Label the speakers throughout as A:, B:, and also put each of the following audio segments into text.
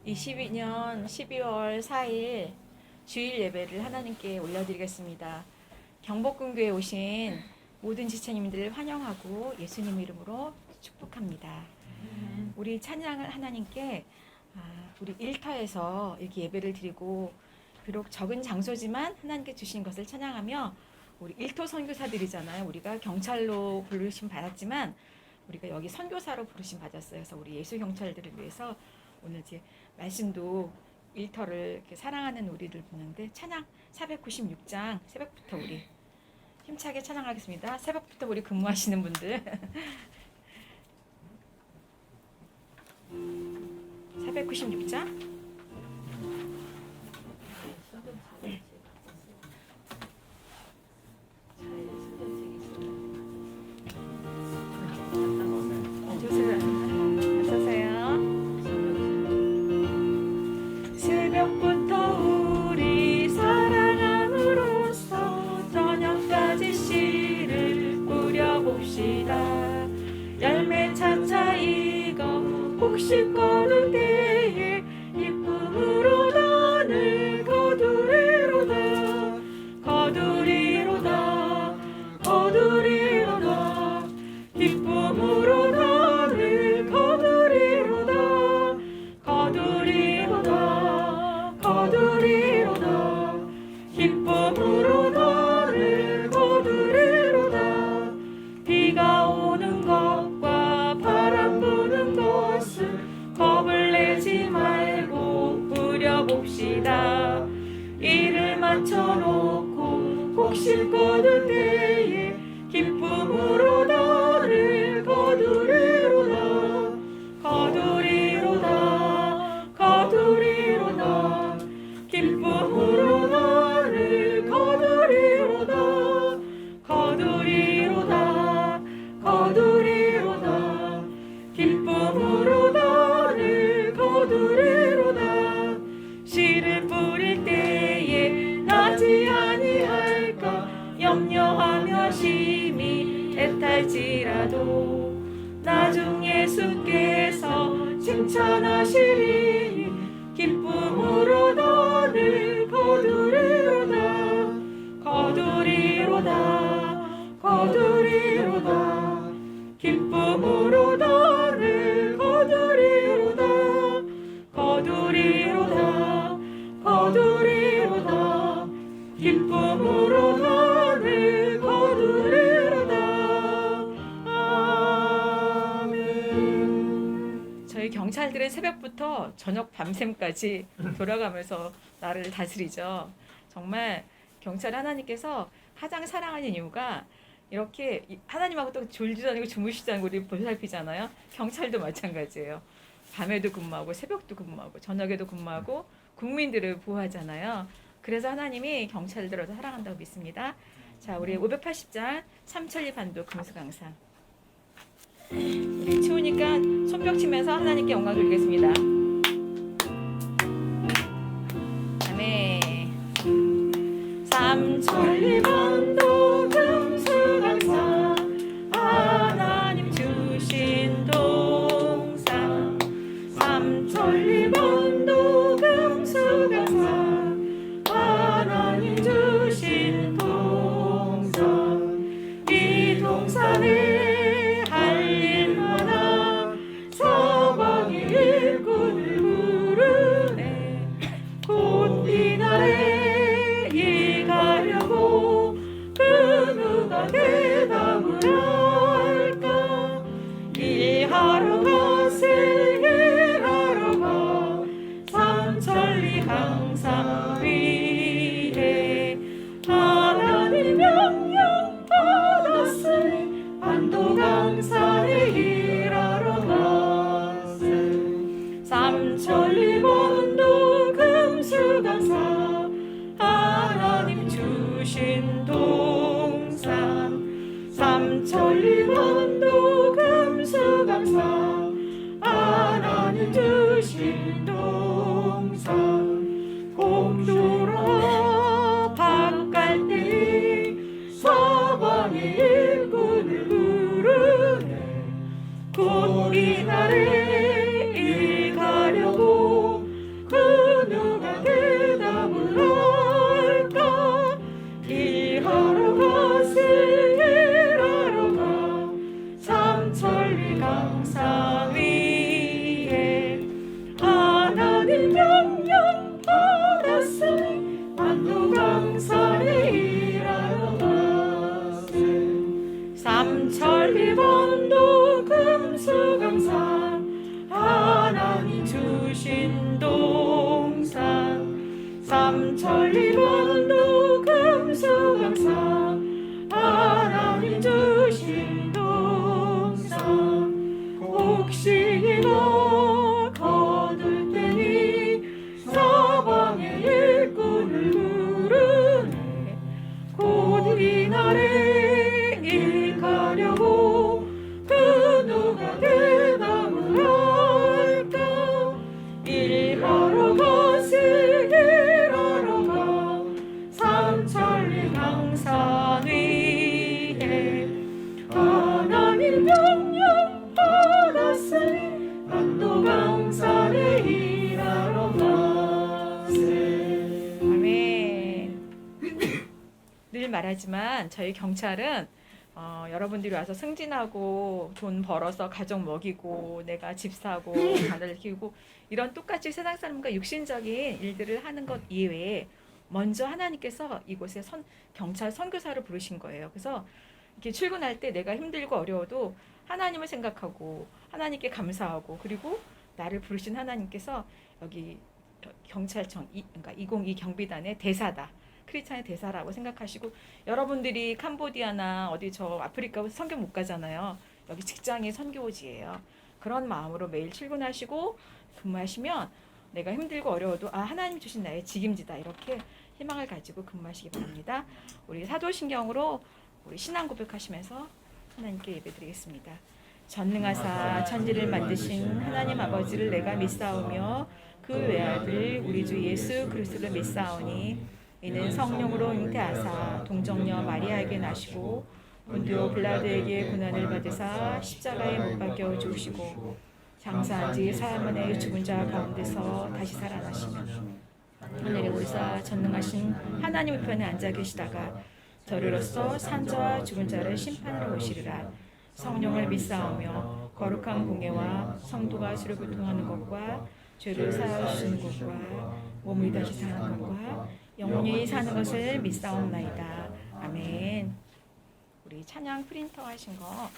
A: 2022년 12월 4일 주일 예배를 하나님께 올려드리겠습니다. 경복궁교에 오신 모든 지체님들 환영하고 예수님 이름으로 축복합니다. 우리 찬양을 하나님께 우리 일터에서 이렇게 예배를 드리고 비록 적은 장소지만 하나님께 주신 것을 찬양하며 우리 일터 선교사들이잖아요. 우리가 경찰로 부르심 받았지만 우리가 여기 선교사로 부르심 받았어요. 그래서 우리 예수 경찰들을 위해서 오늘 이제 말씀도 일터를 이렇게 사랑하는 우리를 보는데 찬양 496장 새벽부터 우리 힘차게 찬양하겠습니다. 새벽부터 우리 근무하시는 분들 496장 새벽부터 우리 사랑함으로써 저녁까지 씨를 뿌려봅시다. 열매 차차 익어 혹시 거둘 때에 기쁨으로 너를 거두리로다. 거두리로다. 거두리로다. 기쁨으로 너를 거두리로다. 거두리로다. 거두리로다. 기쁨으로 너를 거두리로다. 비가 오는 것과 바람 부는 것을 겁을 내지 말고 뿌려봅시다. 이를 맞춰놓고 혹시 거둘 때에 기쁨으로 너를 거두리로다. 거두리로다. 거두리로다. 기쁨으로 너를 거두리로다. 거두리로다. 거두리로다. 기쁨으로 너를 거두리로다. 씨를 뿌릴 때에 나지 아니할까 염려하며 심히 애탈지라도 나중 예수께서 칭찬하시리니 기쁨으로 너를 거두리로다. 거두리로다. 거두리로다. 기쁨으로 너를 거두리로다. 거두리로다. 거두리로다. 기쁨으로 너를 거두리로다. 아멘. 저희 경찰들은 새벽부터 저녁 밤샘까지 돌아가면서 나를 다스리죠. 정말 경찰 하나님께서 가장 사랑하는 이유가 이렇게 하나님하고 또 졸지도 않고 주무시지 않고 우리 보살피잖아요. 경찰도 마찬가지예요. 밤에도 근무하고 새벽도 근무하고 저녁에도 근무하고 국민들을 보호하잖아요. 그래서 하나님이 경찰들을 더 사랑한다고 믿습니다. 자, 우리 580장 삼천리 반도 금수강산. 우리 추우니까 손뼉 치면서 하나님께 영광 돌리겠습니다. 아멘. 삼천리 반도 금수강산 하나님 주신 동산. 삼천리 반도 금수강산 하나님 주신 동산. 이 동산에 할 일 많아 서방의 일꾼을 부르네. 곧 이날에 일가려고 그 누가 대답을 할까. 일하러 가세 일하러 가 삼천리 강산 위에 하나님 명령 받았으니 반도 강산에 일하러 가세. 삼천리 반도 금수강산 하나님 주신 동산. 삼천리 반도 금수강산 하나님 주신 동산. 공주로 바깥 때 서방의 일꾼을 부르네. 곧 이날에 일 가려고 주신 동산 삼천리만도 금수강산 하나님 주신 동산 곡식이가 거둘 때니 사방의 일꾼을 부르네 곧 이날에 일가려고 그 누가 대답을 할까 일하러 가세 일하러 가 삼천리 강산 위에 하나님 명령 받았으니 난도 강산에 일하러 가세. 아멘. 늘 말하지만 저희 경찰은 여러분들이 와서 승진하고 돈 벌어서 가족 먹이고 내가 집 사고 아들 키우고 이런 똑같이 세상 사람과 육신적인 일들을 하는 것 이외에 먼저 하나님께서 이곳에 경찰 선교사를 부르신 거예요. 그래서 이렇게 출근할 때 내가 힘들고 어려워도 하나님을 생각하고 하나님께 감사하고 그리고 나를 부르신 하나님께서 여기 경찰청 그러니까 202 경비단의 대사다. 크리스찬의 대사라고 생각하시고 여러분들이 캄보디아나 어디 저 아프리카 선교 못 가잖아요. 여기 직장이 선교지예요. 그런 마음으로 매일 출근하시고 근무하시면 내가 힘들고 어려워도 아 하나님 주신 나의 직임지다 이렇게 희망을 가지고 근무하시기 바랍니다. 우리 사도신경으로 우리 신앙 고백하시면서 하나님께 예배드리겠습니다. 전능하사 천지를 만드신 하나님 아버지를 내가 믿사오며 그 외아들 우리 주 예수 그리스도를 믿사오니 이는 성령으로 잉태하사 동정녀 마리아에게 나시고 본디오 빌라도에게 고난을 받으사 십자가에 못 박혀 죽으시고 장사한 지 사흘 만에 죽은 자 가운데서 다시 살아나시며 하늘에 오르사 전능하신 하나님 우편에 앉아 계시다가 저리로서 산자와 죽은 자를 심판하러 오시리라. 성령을 믿사오며 거룩한 공예와 성도가 주를 교통하는 것과 죄를 사하여 주시는 것과 몸이 다시 사는 것과 영원히 사는 것을 믿사옵나이다. 아멘. 우리 찬양 프린터 하신 거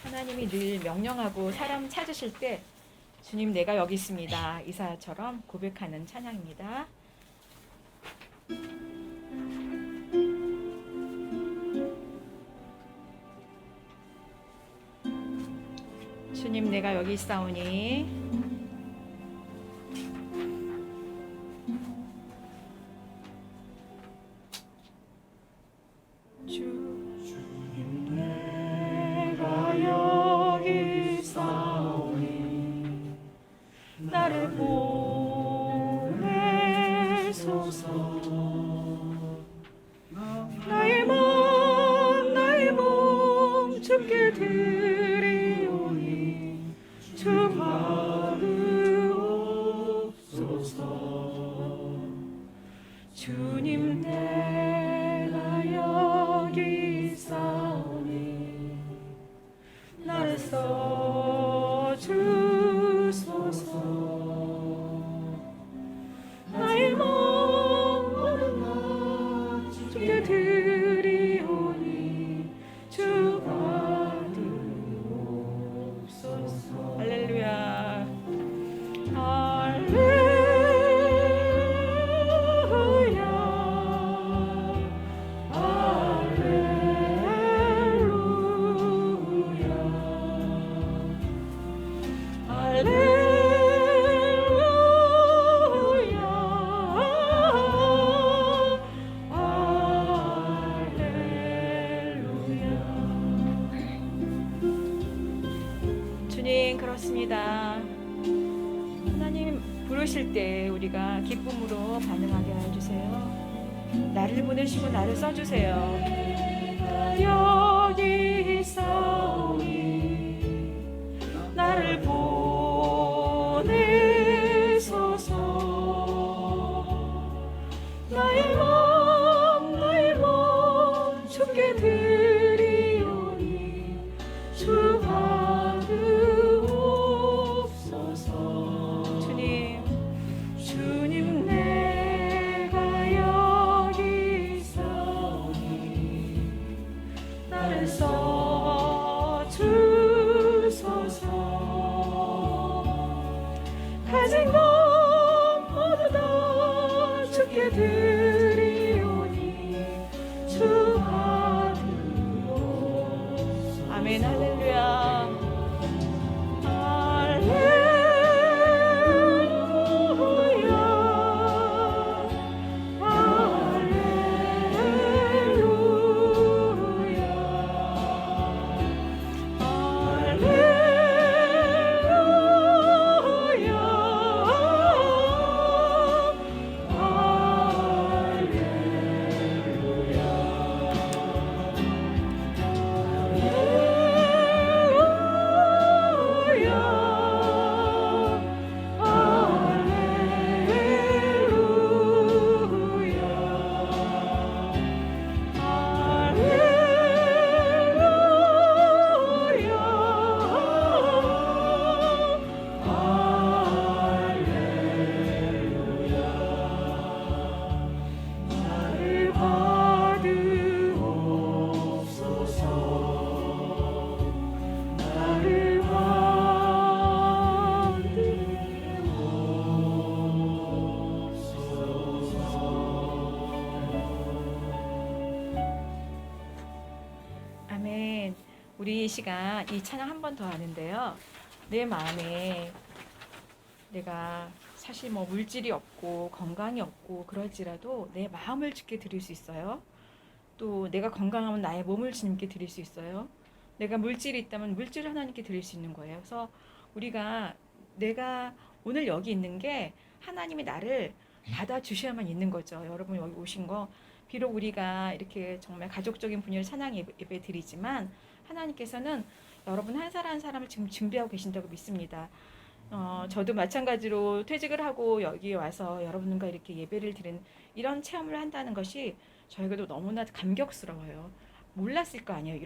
A: 하나님이 늘 명령하고 사람 찾으실 때 주님 내가 여기 있습니다. 이사야처럼 고백하는 찬양입니다. 주님 내가 여기 있사오니 주님 내가 여기 있사오니 나를 보내소서. 나의 몸 주께 드리오니 주 받으옵소서. 주님 내가 여기 있사오니 나를 써주소서. 나의 모든 것 주께 드리오니 주 받으옵소서. 할렐루야. 할렐루야. 주님 그렇습니다. 하나님 부르실 때 우리가 기쁨으로 반응하게 해주세요. 나를 보내시고 나를 써주세요. 여기 있사오니 나를 보내소서. 나의 몸 주께 드리오니 주 받으옵소서. 주님 내가 여기 있사오니 우리 이 시간 이 찬양 한 번 더 하는데요. 내 마음에 내가 사실 뭐 물질이 없고 건강이 없고 그럴지라도 내 마음을 주께 드릴 수 있어요. 또 내가 건강하면 나의 몸을 주님께 드릴 수 있어요. 내가 물질이 있다면 물질을 하나님께 드릴 수 있는 거예요. 그래서 우리가 내가 오늘 여기 있는 게 하나님이 나를 받아주셔야만 있는 거죠. 여러분 여기 오신 거 비록 우리가 이렇게 정말 가족적인 분위기를 찬양 예배 드리지만 하나님께서는 여러분 한 사람 한 사람을 지금 준비하고 계신다고 믿습니다. 저도 마찬가지로 퇴직을 하고 여기 와서 여러분과 이렇게 예배를 드리는 이런 체험을 한다는 것이 저에게도 너무나 감격스러워요. 몰랐을 거 아니에요.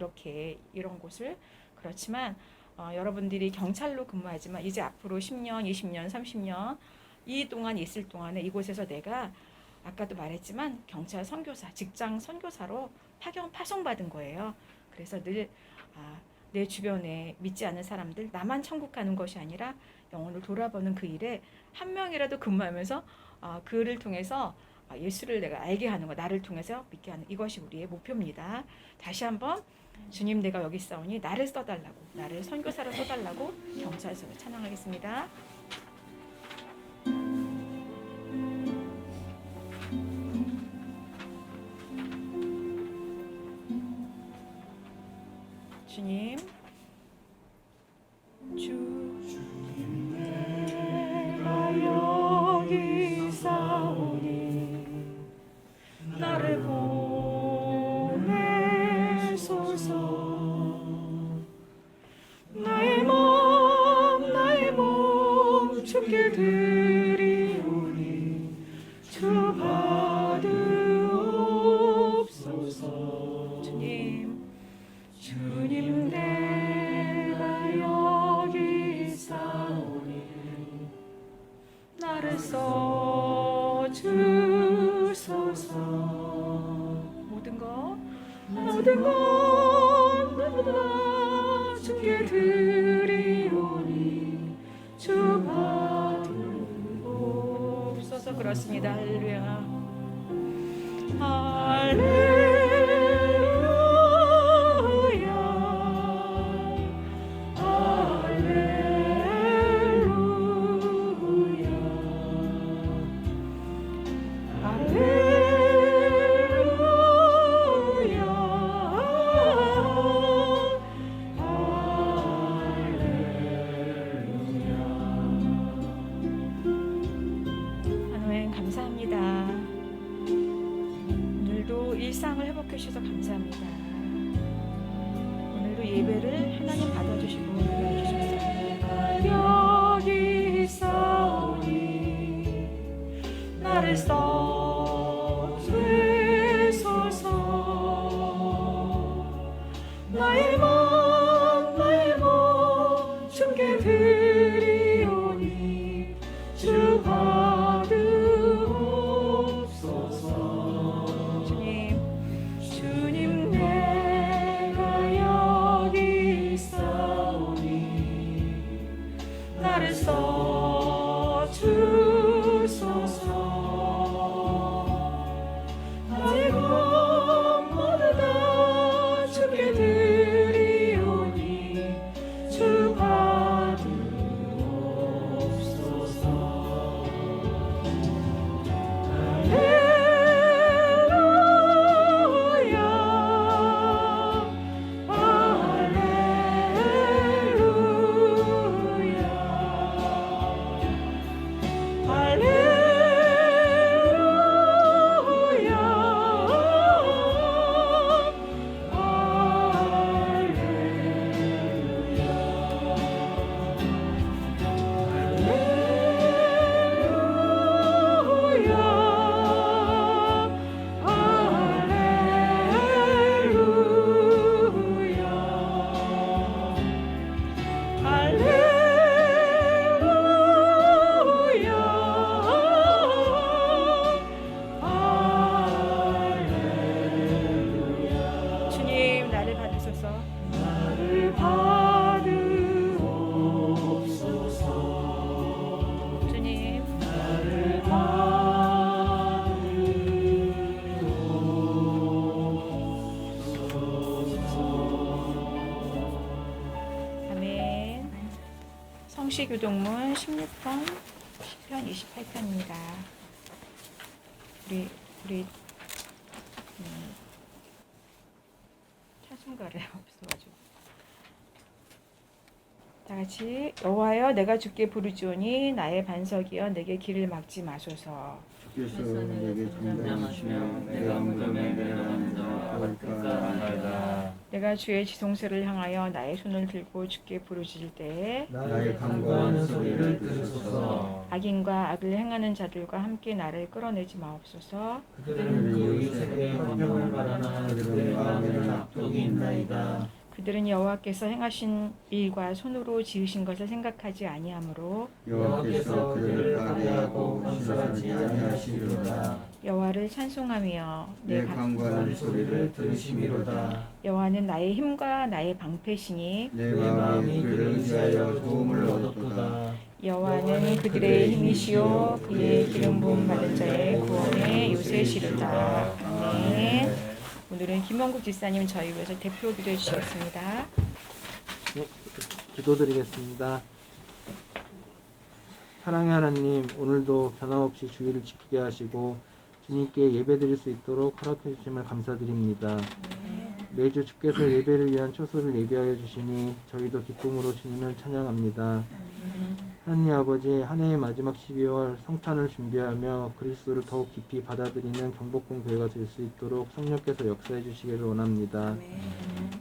A: 이런 곳을. 그렇지만 여러분들이 경찰로 근무하지만 이제 앞으로 10년, 20년, 30년 이 동안 있을 동안에 이곳에서 내가 아까도 말했지만 경찰 선교사, 직장 선교사로 파송받은 거예요. 그래서 늘 내 주변에 믿지 않는 사람들, 나만 천국 가는 것이 아니라 영혼을 돌아보는 그 일에 한 명이라도 근무하면서 그를 통해서 예수를 내가 알게 하는 거, 나를 통해서 믿게 하는 이것이 우리의 목표입니다. 다시 한번 주님 내가 여기 있사오니 나를 써달라고, 나를 선교사로 써달라고 경찰서로 찬양하겠습니다. 주님, 주님 내가 여기 있사오니 나를 보내소서. 나의 몸 주께 드리오니 주 받으옵소서. 주님 내가 여기 있사오니 나를 써주소서. 모든 것 주께 드리오니 주 받으옵소서. 그렇습니다. 할렐루야. 감사합니다. 오늘도 일상을 회복해 주셔서 감사합니다. 오늘도 예배를 하나님 받아주시고 은혜해 주셔서 여기 있사오니 나를 써주소서. 나의 몸 주께 드리오니 주 주님 내가 여기 성시교동문 16편, 10편 28편입니다. 우리 찬송가를 없어가지고 다 같이 여호와여 내가 주께 부르짖으니 나의 반석이여 내게 길을 막지 마소서.
B: 주께서 내게 전담하시며 내가 무덤에 내려가는 자와 같을까.
A: 내가 주의 지성소를 향하여 나의 손을 들고 주께 부르짖을 때에
B: 나의 간구하는 소리를 들으소서.
A: 악인과 악을 행하는 자들과 함께 나를 끌어내지 마옵소서.
B: 그들은 그 이웃에게 화평을 바라나 그들의 마음에는 악독이 있나이다.
A: 그들은 여호와께서 행하신 일과 손으로 지으신 것을 생각하지 아니하므로
B: 여호와께서 그들을 파괴하고 건설하지 아니하시리로다.
A: 여호와를 찬송하며
B: 내 간구하는 소리를 들으심이로다.
A: 여호와는 나의 힘과 나의 방패시니
B: 내 마음이 그를 의지하여 도움을 얻었도다.
A: 여호와는 그들의 힘이시요 그의 기름 부음 받은 자의 구원의 요새시로다. 아멘. 오늘은 김영국 집사님 저희 위해서 대표 기도해 주시겠습니다.
C: 네, 기도드리겠습니다. 사랑의 하나님, 오늘도 변함없이 주의를 지키게 하시고 주님께 예배드릴 수 있도록 허락해 주심을 감사드립니다. 매주 주께서 예배를 위한 초소를 예비하여 주시니 저희도 기쁨으로 주님을 찬양합니다. 하나님 아버지, 한 해의 마지막 12월 성탄을 준비하며 그리스도를 더욱 깊이 받아들이는 경복궁 교회가 될 수 있도록 성령께서 역사해 주시기를 원합니다.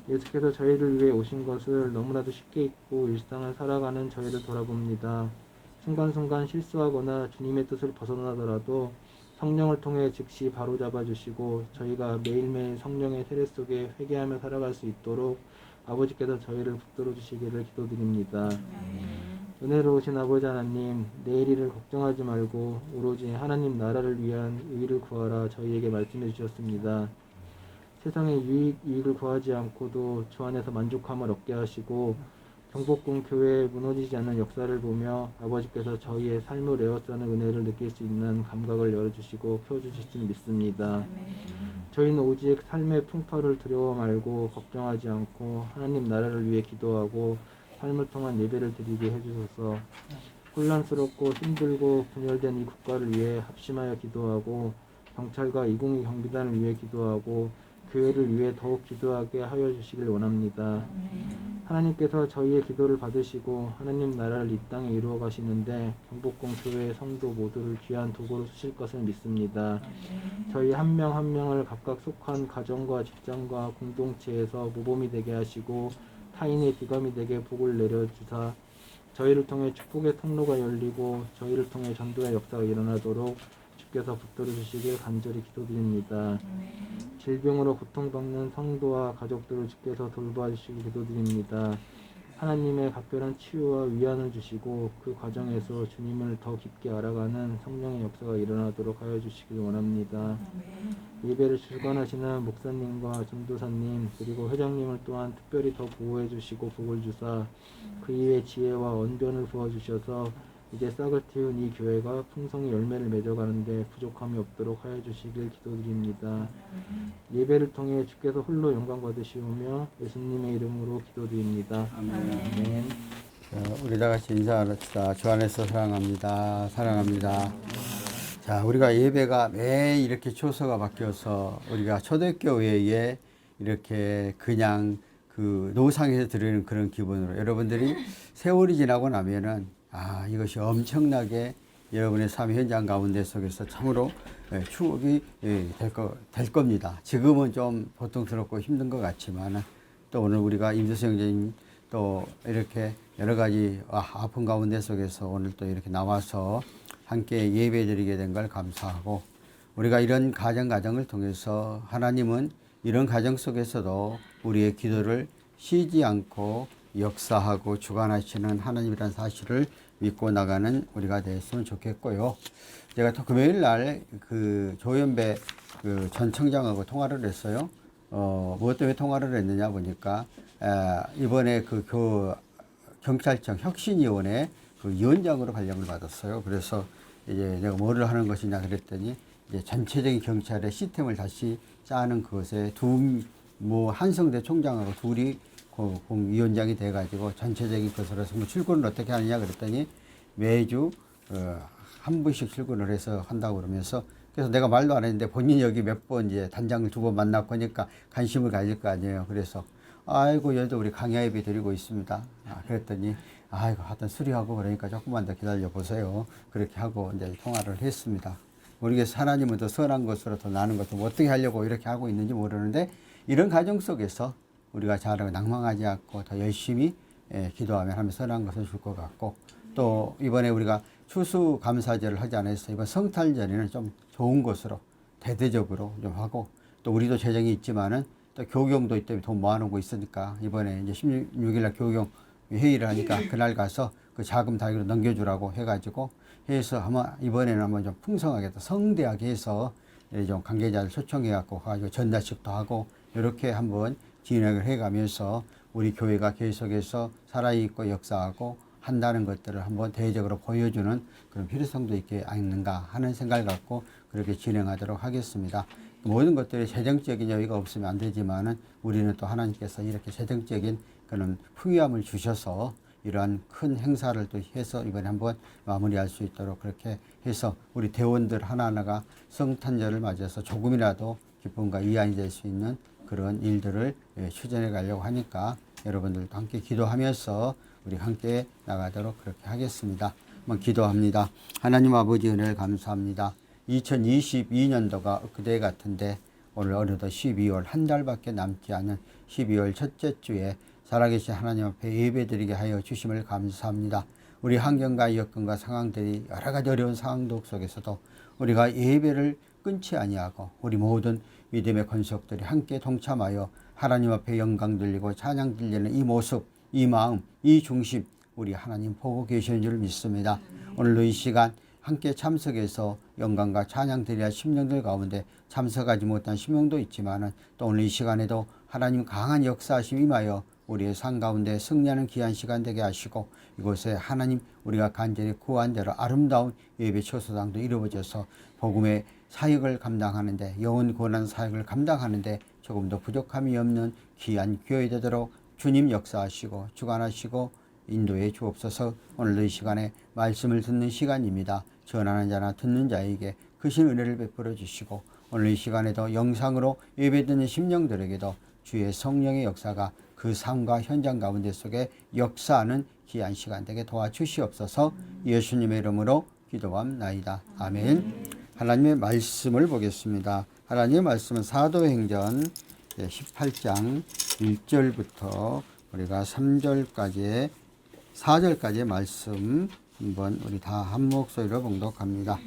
C: 예수께서 저희를 위해 오신 것을 너무나도 쉽게 잊고 일상을 살아가는 저희를 돌아봅니다. 순간순간 실수하거나 주님의 뜻을 벗어나더라도 성령을 통해 즉시 바로잡아 주시고 저희가 매일매일 성령의 세례 속에 회개하며 살아갈 수 있도록 아버지께서 저희를 붙들어 주시기를 기도드립니다. 은혜로우신 아버지 하나님, 내일 일을 걱정하지 말고 오로지 하나님 나라를 위한 의를 구하라 저희에게 말씀해 주셨습니다. 세상의 유익을 구하지 않고도 주 안에서 만족함을 얻게 하시고 경복궁 교회의 무너지지 않는 역사를 보며 아버지께서 저희의 삶을 에워싸는 은혜를 느낄 수 있는 감각을 열어주시고 펴주실 줄 믿습니다. 저희는 오직 삶의 풍파를 두려워 말고 걱정하지 않고 하나님 나라를 위해 기도하고 삶을 통한 예배를 드리게 해주셔서 혼란스럽고 힘들고 분열된 이 국가를 위해 합심하여 기도하고 경찰과 이공희 경비단을 위해 기도하고 교회를 위해 더욱 기도하게 하여 주시길 원합니다. 하나님께서 저희의 기도를 받으시고 하나님 나라를 이 땅에 이루어 가시는데 경복궁 교회의 성도 모두를 귀한 도구로 쓰실 것을 믿습니다. 저희 한 명 한 명을 각각 속한 가정과 직장과 공동체에서 모범이 되게 하시고 타인의 기감이 되게 복을 내려주사 저희를 통해 축복의 통로가 열리고 저희를 통해 전도의 역사가 일어나도록 주께서 붙들어 주시길 간절히 기도드립니다. 질병으로 고통받는 성도와 가족들을 주께서 돌봐 주시기 기도드립니다. 하나님의 각별한 치유와 위안을 주시고 그 과정에서 주님을 더 깊게 알아가는 성령의 역사가 일어나도록 하여 주시길 원합니다. 예배를 주관하시는 목사님과 전도사님 그리고 회장님을 또한 특별히 더 보호해 주시고 복을 주사 그 이외의 지혜와 언변을 부어주셔서 이제 싹을 틔운 이 교회가 풍성히 열매를 맺어가는데 부족함이 없도록 하여 주시길 기도드립니다. 예배를 통해 주께서 홀로 영광 받으시오며 예수님의 이름으로 기도드립니다.
B: 아멘. 우리 다 같이 인사합시다. 주 안에서 사랑합니다. 사랑합니다. 자, 우리가 예배가 매일 이렇게 초서가 바뀌어서 우리가 초대교회에 이렇게 그냥 그 노상에서 드리는 그런 기분으로 여러분들이 세월이 지나고 나면은 이것이 엄청나게 여러분의 삶 현장 가운데 속에서 참으로 추억이 될 겁니다. 지금은 좀 고통스럽고 힘든 것 같지만 또 오늘 우리가 임수성 형제님 또 이렇게 여러 가지 아픈 가운데 속에서 오늘 또 이렇게 나와서 함께 예배 드리게 된 걸 감사하고 우리가 이런 가정을 통해서 하나님은 이런 가정 속에서도 우리의 기도를 쉬지 않고 역사하고 주관하시는 하나님이라는 사실을 믿고 나가는 우리가 됐으면 좋겠고요. 제가 또 금요일 날 그 조현배 그 전 청장하고 통화를 했어요. 무엇 때문에 통화를 했느냐 보니까 이번에 그 경찰청 혁신위원회 그 위원장으로 발령을 받았어요. 그래서 이제 내가 뭐를 하는 것이냐 그랬더니 이제 전체적인 경찰의 시스템을 다시 짜는 그것에 한성대 총장하고 둘이 위원장이 돼가지고 전체적인 것으로 출근을 어떻게 하느냐 그랬더니 매주 한 번씩 출근을 해서 한다고 그러면서 그래서 내가 말도 안 했는데 본인이 여기 몇 번 이제 단장을 2번 만났고 하니까 관심을 가질 거 아니에요. 그래서 아이고 여기도 우리 강야 예배 드리고 있습니다. 그랬더니 아이고 하여튼 수리하고 그러니까 조금만 더 기다려 보세요. 그렇게 하고 이제 통화를 했습니다. 모르겠어. 하나님은 더 선한 것으로 더 나는 것도 어떻게 하려고 이렇게 하고 있는지 모르는데 이런 과정 속에서 우리가 잘하고 낭망하지 않고 더 열심히 기도하면 하면 선한 것을 줄 것 같고 또 이번에 우리가 추수감사절을 하지 않았어요. 이번 성탄절에는 좀 좋은 것으로 대대적으로 좀 하고 또 우리도 재정이 있지만은 또 교경도 있다면 돈 모아놓은 거 있으니까 이번에 이제 16일날 교경 회의를 하니까 그날 가서 그 자금 다이로 넘겨주라고 해가지고 해서 아마 이번에는 한번 좀 풍성하게 또 성대하게 해서 좀 관계자를 초청해갖고 가지고 전달식도 하고 이렇게 한번 진행을 해가면서 우리 교회가 계속해서 살아있고 역사하고 한다는 것들을 한번 대외적으로 보여주는 그런 필요성도 있게 아닌가 하는 생각을 갖고 그렇게 진행하도록 하겠습니다. 모든 것들이 재정적인 여유가 없으면 안 되지만은 우리는 또 하나님께서 이렇게 재정적인 그런 풍요함을 주셔서 이러한 큰 행사를 또 해서 이번에 한번 마무리할 수 있도록 그렇게 해서 우리 대원들 하나하나가 성탄절을 맞아서 조금이라도 기쁨과 위안이 될 수 있는 그런 일들을 추진해 가려고 하니까 여러분들도 함께 기도하면서 우리 함께 나가도록 그렇게 하겠습니다. 한번 기도합니다. 하나님 아버지 은혜를 감사합니다. 2022년도가 그대 같은데 오늘 어느덧 12월 한 달밖에 남지 않은 12월 첫째 주에 살아계신 하나님 앞에 예배드리게 하여 주심을 감사합니다. 우리 환경과 여건과 상황들이 여러 가지 어려운 상황 속에서도 우리가 예배를 끊지 아니하고 우리 모든 믿음의 권속들이 함께 동참하여 하나님 앞에 영광 들리고 찬양 들리는 이 모습, 이 마음, 이 중심 우리 하나님 보고 계시는 줄 믿습니다. 오늘도 이 시간 함께 참석해서 영광과 찬양 드려야 심령들 가운데 참석하지 못한 심령도 있지만은 또 오늘 이 시간에도 하나님 강한 역사하심 임하여 우리의 삶 가운데 승리하는 귀한 시간 되게 하시고 이곳에 하나님 우리가 간절히 구한 대로 아름다운 예배 초소당도 이루어져서 복음의 사역을 감당하는데 영혼 구원하는 사역을 감당하는데 조금 더 부족함이 없는 귀한 교회 되도록 주님 역사하시고 주관하시고 인도해 주옵소서. 오늘도 이 시간에 말씀을 듣는 시간입니다. 전하는 자나 듣는 자에게 크신 은혜를 베풀어 주시고 오늘 이 시간에도 영상으로 예배 듣는 심령들에게도 주의 성령의 역사가 그 삶과 현장 가운데 속에 역사하는 귀한 시간 되게 도와주시옵소서. 예수님의 이름으로 기도함나이다. 아멘. 하나님의 말씀을 보겠습니다. 하나님의 말씀은 사도행전 18장 1절부터 우리가 3절까지의 4절까지의 말씀 한번 우리 다 한 목소리로 봉독합니다.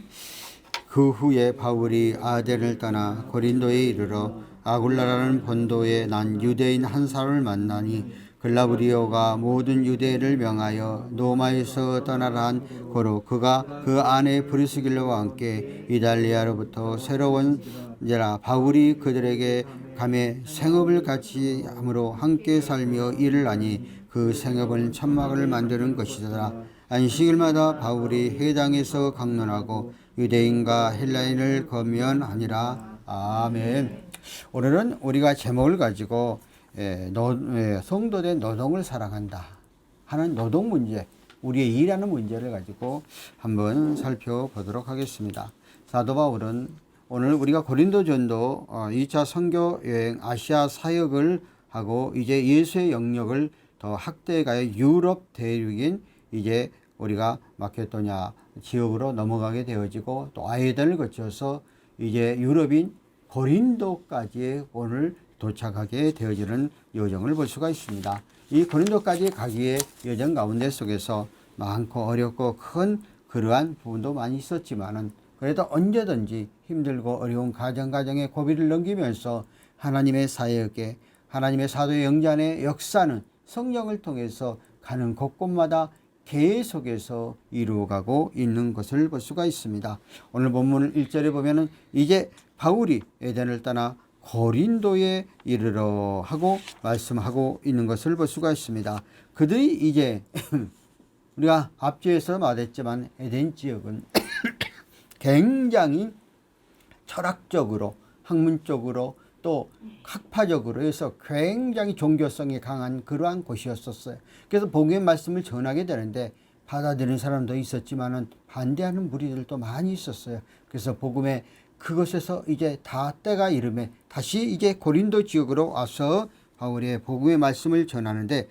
B: 그 후에 바울이 아덴을 떠나 고린도에 이르러 아굴라라는 본도에 난 유대인 한 사람을 만나니 글라브리오가 모든 유대인을 명하여 노마에서 떠나라 한 고로 그가 그 아내 브리스길라와 함께 이달리아로부터 새로운 자라 바울이 그들에게 감에 생업을 같이 함으로 함께 살며 일을 하니 그 생업은 천막을 만드는 것이더라. 안식일마다 바울이 회당에서 강론하고 유대인과 헬라인을 권면하니라. 아멘. 오늘은 우리가 제목을 가지고 성도된 노동을 사랑한다 하는 노동 문제, 우리의 일하는 문제를 가지고 한번 살펴보도록 하겠습니다. 사도 바울은 오늘 우리가 고린도 전도 2차 선교 여행 아시아 사역을 하고 이제 예수의 영역을 더 확대해 가요. 유럽 대륙인 이제 우리가 마케도냐 지역으로 넘어가게 되어지고 또 아이덴을 거쳐서 이제 유럽인 고린도까지 오늘 도착하게 되어지는 여정을 볼 수가 있습니다. 이 고린도까지 가기의 여정 가운데 속에서 많고 어렵고 큰 그러한 부분도 많이 있었지만은 그래도 언제든지 힘들고 어려운 가정의 고비를 넘기면서 하나님의 사역에 하나님의 사도의 영전의 역사는 성령을 통해서 가는 곳곳마다 계속해서 이루어가고 있는 것을 볼 수가 있습니다. 오늘 본문 1절에 보면은 이제 바울이 에덴을 떠나 고린도에 이르러 하고 말씀하고 있는 것을 볼 수가 있습니다. 그들이 이제 우리가 앞주에서 말했지만 에덴 지역은 굉장히 철학적으로 학문적으로 또 학파적으로 해서 굉장히 종교성이 강한 그러한 곳이었었어요. 그래서 복음의 말씀을 전하게 되는데 받아들이는 사람도 있었지만은 반대하는 무리들도 많이 있었어요. 그래서 복음의 그것에서 이제 다 때가 이름에 다시 이제 고린도 지역으로 와서 바울의 복음의 말씀을 전하는데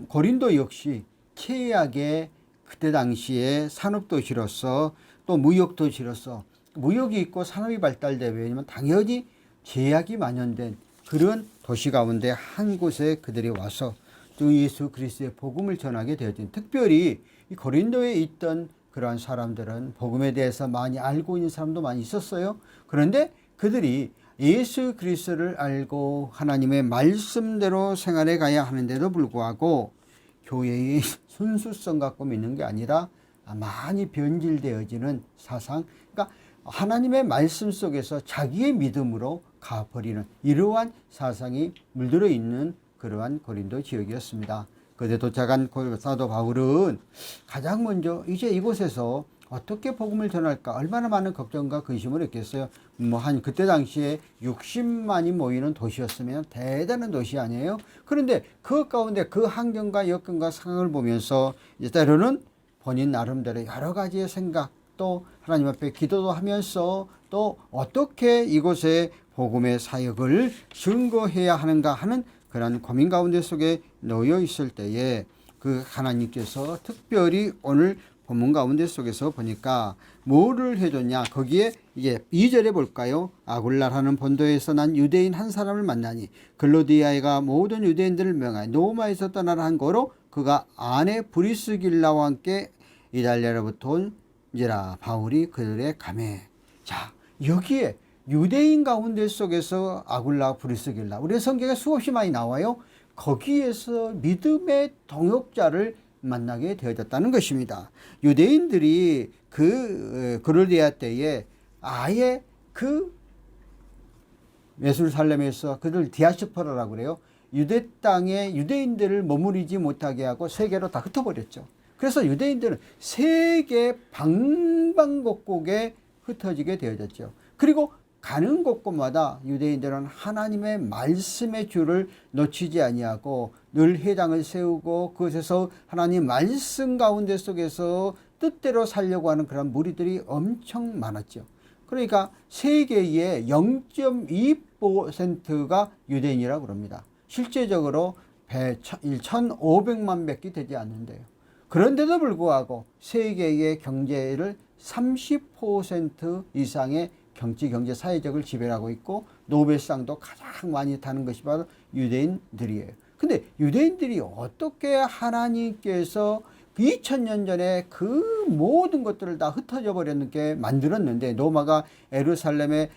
B: 고린도 역시 최악의 그때 당시에 산업도시로서 또 무역도시로서 무역이 있고 산업이 발달되면 당연히 제약이 만연된 그런 도시 가운데 한 곳에 그들이 와서 주 예수 그리스도의 복음을 전하게 되었던, 특별히 이 고린도에 있던 그러한 사람들은 복음에 대해서 많이 알고 있는 사람도 많이 있었어요. 그런데 그들이 예수 그리스도를 알고 하나님의 말씀대로 생활해 가야 하는데도 불구하고 교회의 순수성 갖고 믿는 게 아니라 많이 변질되어지는 사상, 그러니까 하나님의 말씀 속에서 자기의 믿음으로 가버리는 이러한 사상이 물들어 있는 그러한 고린도 지역이었습니다. 그때 도착한 사도 바울은 가장 먼저 이제 이곳에서 어떻게 복음을 전할까 얼마나 많은 걱정과 근심을 했겠어요. 한 그때 당시에 60만이 모이는 도시였으면 대단한 도시 아니에요. 그런데 그 가운데 그 환경과 여건과 상황을 보면서 이제 때로는 본인 나름대로 여러 가지의 생각, 또 하나님 앞에 기도도 하면서 또 어떻게 이곳에 복음의 사역을 증거해야 하는가 하는 그런 고민 가운데 속에 놓여 있을 때에 그 하나님께서 특별히 오늘 본문 가운데 속에서 보니까 뭐를 해줬냐. 거기에 이제 2절에 볼까요? 아굴라라는 본도에서 난 유대인 한 사람을 만나니 글로디아이가 모든 유대인들을 명하여 노마에서 떠나라 한 거로 그가 아내 브리스길라와 함께 이달리아로부터 온지라. 바울이 그들의 감에. 자, 여기에 유대인 가운데 속에서 아굴라 브리스길라, 우리 성경에 수없이 많이 나와요. 거기에서 믿음의 동역자를 만나게 되어졌다는 것입니다. 유대인들이 그 글로디아 때에 아예 그 예루살렘에서 그들 디아스포라라고 그래요. 유대 땅에 유대인들을 머무르지 못하게 하고 세계로 다 흩어버렸죠. 그래서 유대인들은 세계 방방곡곡에 흩어지게 되어졌죠. 그리고 가는 곳곳마다 유대인들은 하나님의 말씀의 줄을 놓치지 아니하고 늘 회당을 세우고 그것에서 하나님 말씀 가운데 속에서 뜻대로 살려고 하는 그런 무리들이 엄청 많았죠. 그러니까 세계의 0.2%가 유대인이라고 그럽니다. 실제적으로 1,500만 밖에 되지 않는데요. 그런데도 불구하고 세계의 경제를 30% 이상의 경제 사회적을 지배하고 있고 노벨상도 가장 많이 타는 것이 바로 유대인들이에요. 근데 유대인들이 어떻게 하나님께서 2000년 전에 그 모든 것들을 다 흩어져 버렸게 만들었는데, 로마가 예루살렘에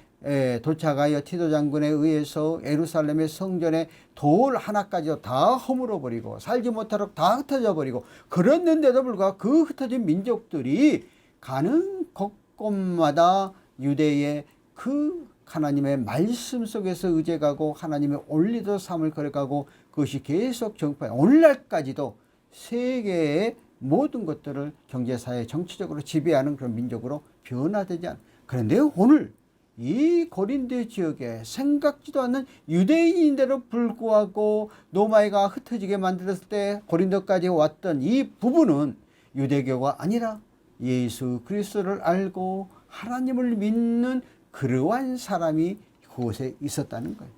B: 도착하여 티도 장군에 의해서 예루살렘의 성전에 돌 하나까지 다 허물어 버리고 살지 못하도록 다 흩어져 버리고, 그랬는데도 불구하고 그 흩어진 민족들이 가는 곳곳마다 유대의 그 하나님의 말씀 속에서 의제가고 하나님의 올리도 삶을 걸어가고 그것이 계속 정파해 오늘날까지도 세계의 모든 것들을 경제사회 정치적으로 지배하는 그런 민족으로 변화되지 않아. 그런데 오늘 이 고린도 지역에 생각지도 않는 유대인인데도 불구하고 노마이가 흩어지게 만들었을 때 고린도까지 왔던 이 부분은 유대교가 아니라 예수 그리스도를 알고 하나님을 믿는 그러한 사람이 그곳에 있었다는 거예요.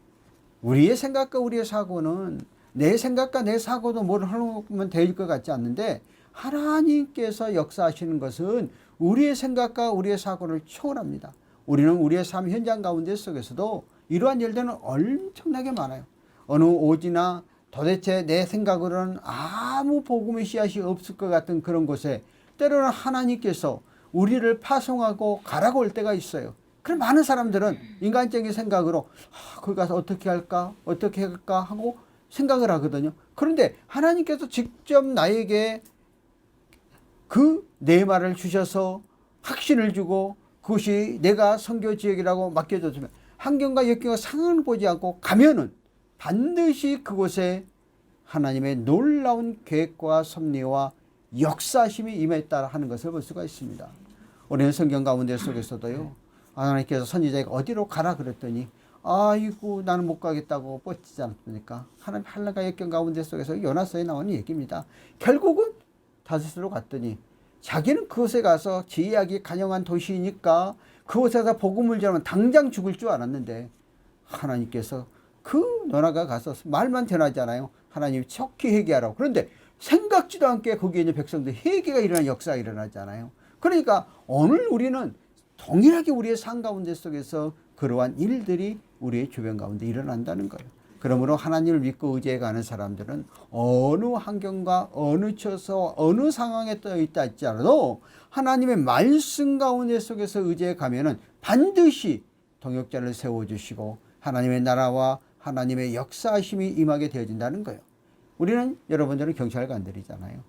B: 우리의 생각과 우리의 사고는 내 생각과 내 사고도 뭘 하면 될 것 같지 않는데, 하나님께서 역사하시는 것은 우리의 생각과 우리의 사고를 초월합니다. 우리는 우리의 삶 현장 가운데 속에서도 이러한 일들은 엄청나게 많아요. 어느 오지나 도대체 내 생각으로는 아무 복음의 씨앗이 없을 것 같은 그런 곳에 때로는 하나님께서 우리를 파송하고 가라고 올 때가 있어요. 그럼 많은 사람들은 인간적인 생각으로 거기 가서 어떻게 할까 하고 생각을 하거든요. 그런데 하나님께서 직접 나에게 그 내 말을 주셔서 확신을 주고 그것이 내가 선교 지역이라고 맡겨줬으면 환경과 역경과 상황을 보지 않고 가면은 반드시 그곳에 하나님의 놀라운 계획과 섭리와 역사심이 임했다 하는 것을 볼 수가 있습니다. 우리는 성경 가운데 속에서도요, 하나님께서 선지자에게 어디로 가라 그랬더니 아이고 나는 못 가겠다고 뻗치지 않습니까? 하나님 한라가 역경 가운데 속에서 요나서에 나오는 얘기입니다. 결국은 다윗으로 갔더니 자기는 그곳에 가서 제약이 간영한 도시이니까 그곳에서 복음을 전하면 당장 죽을 줄 알았는데 하나님께서 그 요나가 가서 말만 전하잖아요. 하나님이 척히 회개하라고. 그런데 생각지도 않게 거기에 있는 백성들 회개가 일어나는 역사가 일어나잖아요. 그러니까 오늘 우리는 동일하게 우리의 삶 가운데 속에서 그러한 일들이 우리의 주변 가운데 일어난다는 거예요. 그러므로 하나님을 믿고 의지해 가는 사람들은 어느 환경과 어느 처서 어느 상황에 떠 있다 할지라도 하나님의 말씀 가운데 속에서 의지해 가면은 반드시 동역자를 세워주시고 하나님의 나라와 하나님의 역사하심이 임하게 되어진다는 거예요. 우리는 여러분들은 경찰관들이잖아요.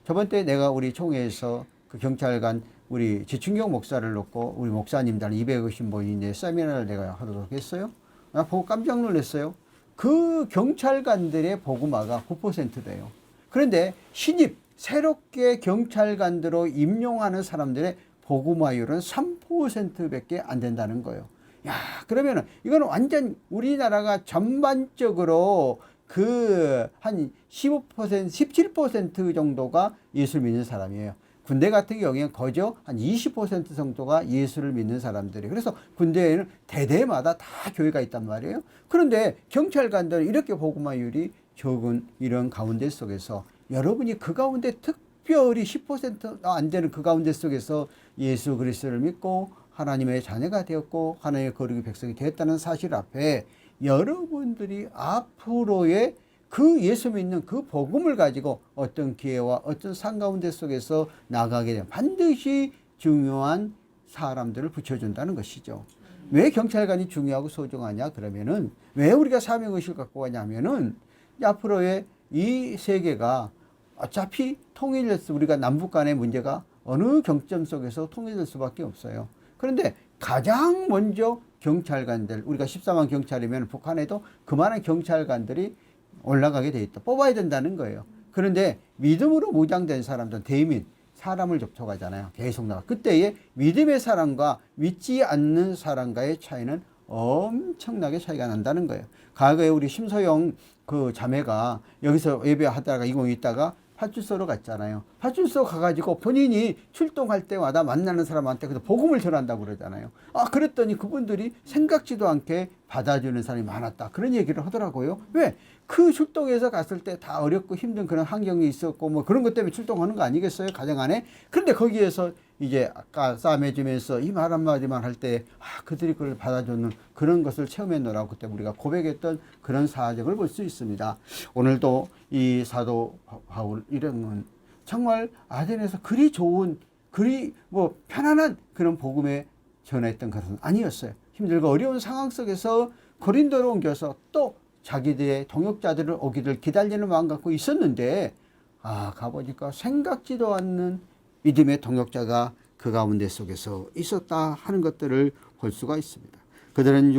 B: 저번 때 내가 우리 총회에서 그 경찰관 우리 지충경 목사를 놓고 우리 목사님들 250분인데 세미나를 내가 하도록 했어요. 나 보고 깜짝 놀랐어요. 그 경찰관들의 복음화가 9%래요. 그런데 신입 새롭게 경찰관들로 임용하는 사람들의 복음화율은 3%밖에 안 된다는 거예요. 야, 그러면은 이거는 완전 우리나라가 전반적으로 그 한 15%, 17% 정도가 예수를 믿는 사람이에요. 군대 같은 경우에는 거저 한 20% 정도가 예수를 믿는 사람들이. 그래서 군대에는 대대마다 다 교회가 있단 말이에요. 그런데 경찰관들은 이렇게 복음화율이 적은 이런 가운데 속에서 여러분이 그 가운데 특별히 10% 안 되는 그 가운데 속에서 예수 그리스도를 믿고 하나님의 자녀가 되었고 하나님의 거룩의 백성이 되었다는 사실 앞에 여러분들이 앞으로의 그 예수 믿는 그 복음을 가지고 어떤 기회와 어떤 상 가운데 속에서 나가게 되면 반드시 중요한 사람들을 붙여준다는 것이죠. 왜 경찰관이 중요하고 소중하냐 그러면은 왜 우리가 사명의식을 갖고 가냐면은 앞으로의 이 세계가 어차피 통일돼서 우리가 남북 간의 문제가 어느 경점 속에서 통일될 수밖에 없어요. 그런데 가장 먼저 경찰관들, 우리가 14만 경찰이면 북한에도 그만한 경찰관들이 올라가게 돼 있다. 뽑아야 된다는 거예요. 그런데 믿음으로 무장된 사람들은 대민, 사람을 접촉하잖아요. 계속 나가. 그때의 믿음의 사람과 믿지 않는 사람과의 차이는 엄청나게 차이가 난다는 거예요. 과거에 우리 심소영 그 자매가 여기서 예배하다가 이공이 있다가 파출소로 갔잖아요. 파출소 가가지고 본인이 출동할 때마다 만나는 사람한테 그래서 복음을 전한다고 그러잖아요. 아, 그랬더니 그분들이 생각지도 않게 받아주는 사람이 많았다. 그런 얘기를 하더라고요. 왜? 그 출동해서 갔을 때 다 어렵고 힘든 그런 환경이 있었고 뭐 그런 것 때문에 출동하는 거 아니겠어요? 가정 안에. 그런데 거기에서 이제 아까 싸매주면서 이 말 한마디만 할 때 그들이 그걸 받아주는 그런 것을 체험했노라고 그때 우리가 고백했던 그런 사적을 볼 수 있습니다. 오늘도 이 사도 바울 이름은 정말 아덴에서 그리 좋은 그리 뭐 편안한 그런 복음에 전했던 것은 아니었어요. 힘들고 어려운 상황 속에서 고린도로 옮겨서 또 자기들의 동역자들을 오기를 기다리는 마음 갖고 있었는데 가보니까 생각지도 않는 믿음의 동역자가 그 가운데 속에서 있었다 하는 것들을 볼 수가 있습니다. 그들은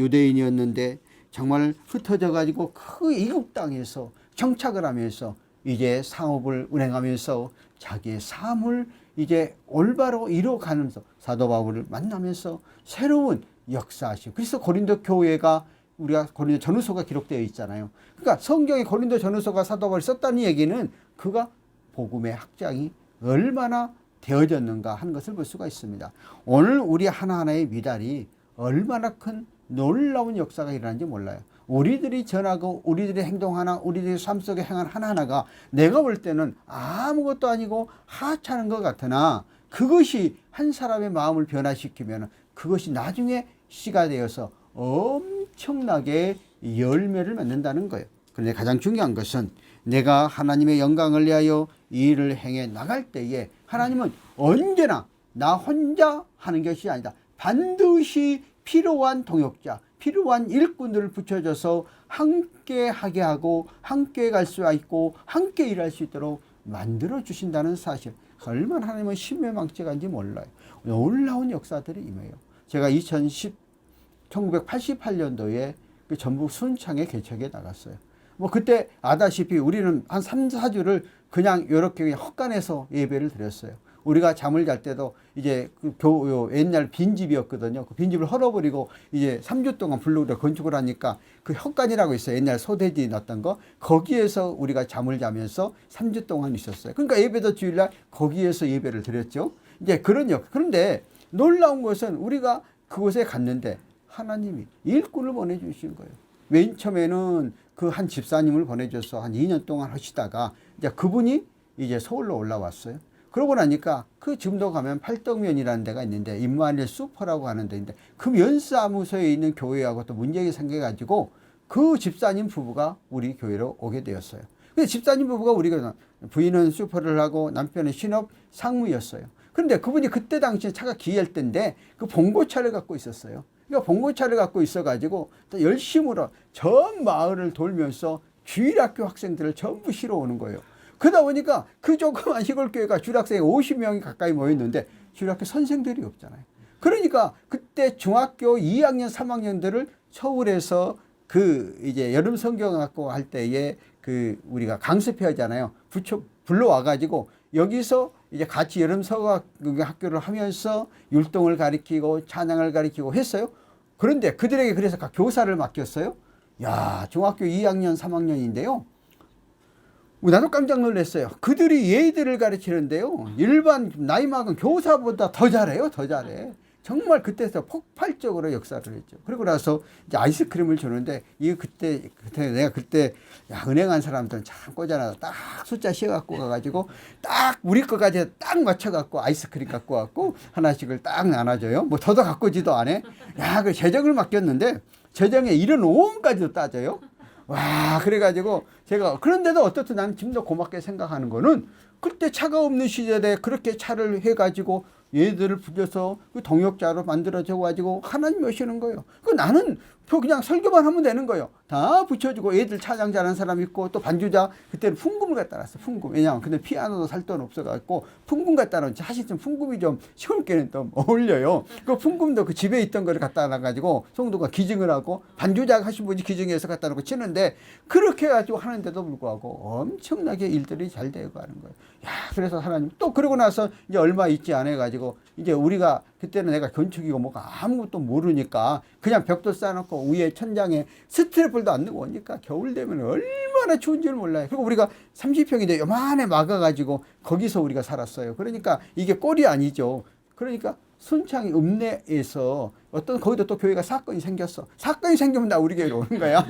B: 유대인이었는데 정말 흩어져 가지고 그 이국 땅에서 정착을 하면서 이제 상업을 운행하면서 자기의 삶을 이제 올바로 이뤄가면서 사도 바울을 만나면서 새로운 역사하시고 그래서 고린도 교회가 우리가 고린도 전후서가 기록되어 있잖아요. 그러니까 성경에 고린도 전후서가 사도 바울이 썼다는 얘기는 그가 복음의 확장이 얼마나 되어졌는가 하는 것을 볼 수가 있습니다. 오늘 우리 하나하나의 미달이 얼마나 큰 놀라운 역사가 일어나는지 몰라요. 우리들이 전하고 우리들이 행동하나 우리들의 삶 속에 행한 하나하나가 내가 볼 때는 아무것도 아니고 하찮은 것 같으나 그것이 한 사람의 마음을 변화시키면 그것이 나중에 씨가 되어서 엄청나게 열매를 맺는다는 거예요. 그런데 가장 중요한 것은 내가 하나님의 영광을 위하여 이 일을 행해 나갈 때에 하나님은 언제나 나 혼자 하는 것이 아니다. 반드시 필요한 동역자, 필요한 일꾼들을 붙여줘서 함께 하게 하고 함께 갈 수 있고 함께 일할 수 있도록 만들어 주신다는 사실. 얼마나 하나님은 신묘망측한지 몰라요. 놀라운 역사들이 임해요. 제가 1988년도에 그 전북 순창에 개척에 나갔어요. 뭐 그때 아다시피 우리는 한 3, 4주를 그냥 이렇게 헛간에서 예배를 드렸어요. 우리가 잠을 잘 때도 이제 옛날 빈집이었거든요. 그 빈집을 헐어버리고 이제 3주 동안 블록으로 건축을 하니까 그 헛간이라고 있어요. 옛날 소돼지 났던 거. 거기에서 우리가 잠을 자면서 3주 동안 있었어요. 그러니까 예배도 주일날 거기에서 예배를 드렸죠. 이제 그런데 놀라운 것은 우리가 그곳에 갔는데 하나님이 일꾼을 보내주신 거예요. 맨 처음에는 그 한 집사님을 보내줘서 한 2년 동안 하시다가 이제 그분이 이제 서울로 올라왔어요. 그러고 나니까 그 지금도 가면 팔덕면이라는 데가 있는데 임마누엘 슈퍼라고 하는 데인데 그 면사무소에 있는 교회하고 또 문제가 생겨가지고 그 집사님 부부가 우리 교회로 오게 되었어요. 근데 집사님 부부가 우리가 부인은 슈퍼를 하고 남편은 신업 상무였어요. 그런데 그분이 그때 당시에 차가 기할 때인데 그 봉고차를 갖고 있었어요. 그러니까 봉고차를 갖고 있어가지고 또 열심으로 전 마을을 돌면서 주일학교 학생들을 전부 실어 오는 거예요. 그러다 보니까 그 조그만 시골교회가 주일학생이 50명이 가까이 모였는데 주일학교 선생들이 없잖아요. 그러니까 그때 중학교 2학년, 3학년들을 서울에서 그 이제 여름 성경학교 할 때에 그 우리가 강습해야잖아요. 불러와가지고 여기서 이제 같이 여름 성경학교를 하면서 율동을 가리키고 찬양을 가리키고 했어요. 그런데 그들에게 그래서 교사를 맡겼어요. 야, 중학교 2학년, 3학년인데요. 나도 깜짝 놀랐어요. 그들이 예의들을 가르치는데요. 일반 나이 많은 교사보다 더 잘해요. 더 잘해. 정말 그때서 폭발적으로 역사를 했죠. 그리고 나서 이제 아이스크림을 주는데 이게 그때 내가 그때 야, 은행한 사람들은 참 꼬잖아. 딱 숫자 씌워갖고 가가지고 딱 우리 거까지 딱 맞춰갖고 아이스크림 갖고 왔고 하나씩을 딱 나눠줘요. 뭐 더도 갖고 오지도 않아. 야, 그 재정을 맡겼는데 재정에 이런 오원까지도 따져요. 와, 그래가지고 제가 그런데도 어떻든 나는 지금도 고맙게 생각하는 거는 그때 차가 없는 시절에 그렇게 차를 해가지고 얘들을 불려서 그 동역자로 만들어져가지고 하나님 오시는 거예요. 그 나는 그냥 설교만 하면 되는 거예요. 다 붙여주고 애들 찬양 잘하는 사람 있고 또 반주자 그때는 풍금을 갖다 놨어. 풍금. 왜냐하면 근데 피아노도 살 돈 없어갖고 풍금 갖다 놓지. 사실 좀 풍금이 좀 시골께는 좀 어울려요. 그 풍금도 그 집에 있던 거를 갖다 놔가지고 성도가 기증을 하고 반주자 하신 분이 기증해서 갖다 놓고 치는데 그렇게 해가지고 하는데도 불구하고 엄청나게 일들이 잘 되어 가는 거예요. 야, 그래서 하나님 또 그러고 나서 이제 얼마 있지 않아 가지고 이제 우리가 그때는 내가 건축이고 뭐가 아무것도 모르니까 그냥 벽돌 쌓아놓고 위에 천장에 스트랩을도 안 넣고 오니까 겨울 되면 얼마나 추운지를 몰라요. 그리고 우리가 30평인데 요만해 막아가지고 거기서 우리가 살았어요. 그러니까 이게 꼴이 아니죠. 그러니까 순창이 읍내에서 어떤 거기도 또 교회가 사건이 생겼어. 사건이 생기면 나 우리 교회로 오는 거야.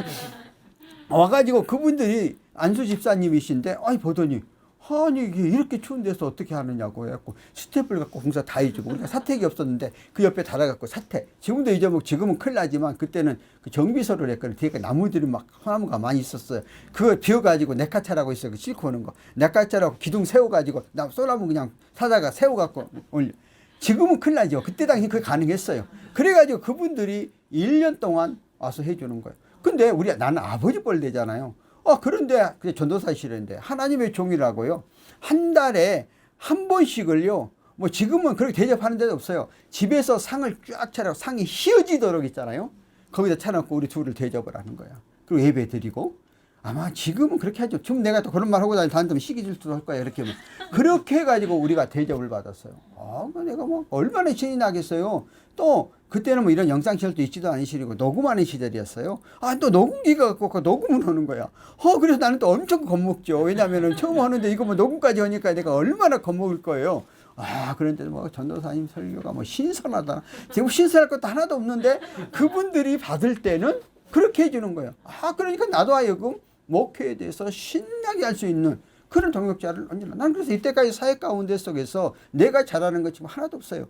B: 와가지고 그분들이 안수 집사님이신데 아이 보더니 아니 이게 이렇게 추운 데서 어떻게 하느냐고 해갖고 스텝을 갖고 공사 다 해주고 우리가 사택이 없었는데 그 옆에 달아갖고 사택 지금도 잊어먹고 지금은 큰일 나지만 그때는 그 정비소를 했거든요. 뒤에 나무들이 막 소나무가 많이 있었어요. 그걸 비워가지고 네카차라고 있어요. 싣고 오는 거 네카차라고 기둥 세워가지고 나 소나무 그냥 사다가 세워갖고 올려. 지금은 큰일 나죠. 그때 당시 그게 가능했어요. 그래가지고 그분들이 1년 동안 와서 해주는 거예요. 근데 나는 아버지 뻘 되잖아요. 그런데 전도사실인데 하나님의 종이라고요. 한 달에 한 번씩을요. 뭐 지금은 그렇게 대접하는 데도 없어요. 집에서 상을 쫙 차려고 상이 휘어지도록 있잖아요. 거기다 차놓고 우리 둘을 대접을 하는 거야. 그리고 예배 드리고 아마 지금은 그렇게 하죠. 지금 내가 또 그런 말 하고 다니면 시기 질투도 할 거야. 이렇게 그렇게 해가지고 우리가 대접을 받았어요. 내가 뭐 얼마나 신이 나겠어요. 또 그때는 뭐 이런 영상시절도 있지도 않은 시절이고 녹음하는 시절이었어요. 또 녹음기가 갖고 녹음을 하는 거야. 그래서 나는 또 엄청 겁먹죠. 왜냐면은 처음 하는데 이거 뭐 녹음까지 하니까 내가 얼마나 겁먹을 거예요. 그런데 뭐 전도사님 설교가 뭐 신선하다. 지금 신선할 것도 하나도 없는데 그분들이 받을 때는 그렇게 해주는 거예요. 그러니까 나도 하여금 목회에 대해서 신나게 할 수 있는 그런 동역자를 언제나. 난 그래서 이때까지 사회 가운데 속에서 내가 잘하는 것 지금 하나도 없어요.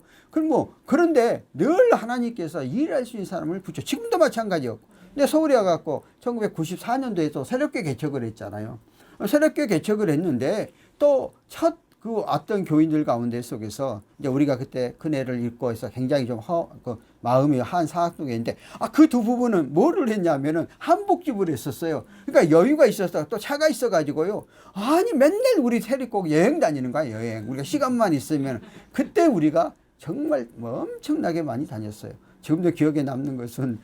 B: 그런데 늘 하나님께서 일할 수 있는 사람을 붙여. 지금도 마찬가지였고. 근데 서울에 와갖고 1994년도에 또 새롭게 개척을 했잖아요. 새롭게 개척을 했는데 또 첫 그 어떤 교인들 가운데 속에서 이제 우리가 그때 큰애를 읽고 해서 굉장히 좀 마음이 한 사학동에 그 두 부부는 뭐를 했냐면은 한복집을 했었어요. 그러니까 여유가 있어서 또 차가 있어가지고요. 맨날 우리 세리꼭 여행 다니는 거야, 여행. 우리가 시간만 있으면. 그때 우리가 정말 엄청나게 많이 다녔어요. 지금도 기억에 남는 것은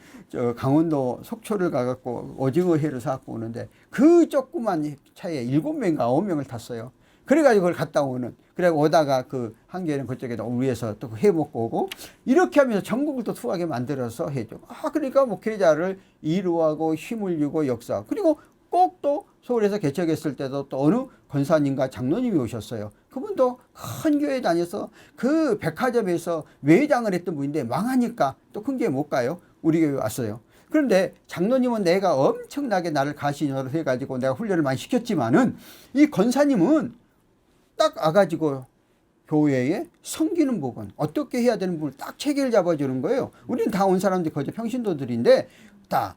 B: 강원도 속초를 가갖고 오징어 회를 사갖고 오는데 그 조그만 차에 7명인가 9명을 탔어요. 그래가지고 그걸 갔다 오는. 그래 오다가 그 한계는 그쪽에다 위에서 또 해먹고 오고 이렇게 하면서 전국을 또 투하게 만들어서 해줘. 그러니까 목회자를 이루하고 힘을 주고 역사. 그리고 꼭 또 서울에서 개척했을 때도 또 어느 권사님과 장로님이 오셨어요. 그분도 큰 교회 다녀서 그 백화점에서 외장을 했던 분인데 망하니까 또 큰 교회 못 가요. 우리 교회 왔어요. 그런데 장로님은 내가 엄청나게 나를 가시녀로 해가지고 내가 훈련을 많이 시켰지만은 이 권사님은 딱 와가지고 교회에 섬기는 부분, 어떻게 해야 되는 부분을 딱 체계를 잡아주는 거예요. 우리는 다 온 사람들이 거저 평신도들인데 다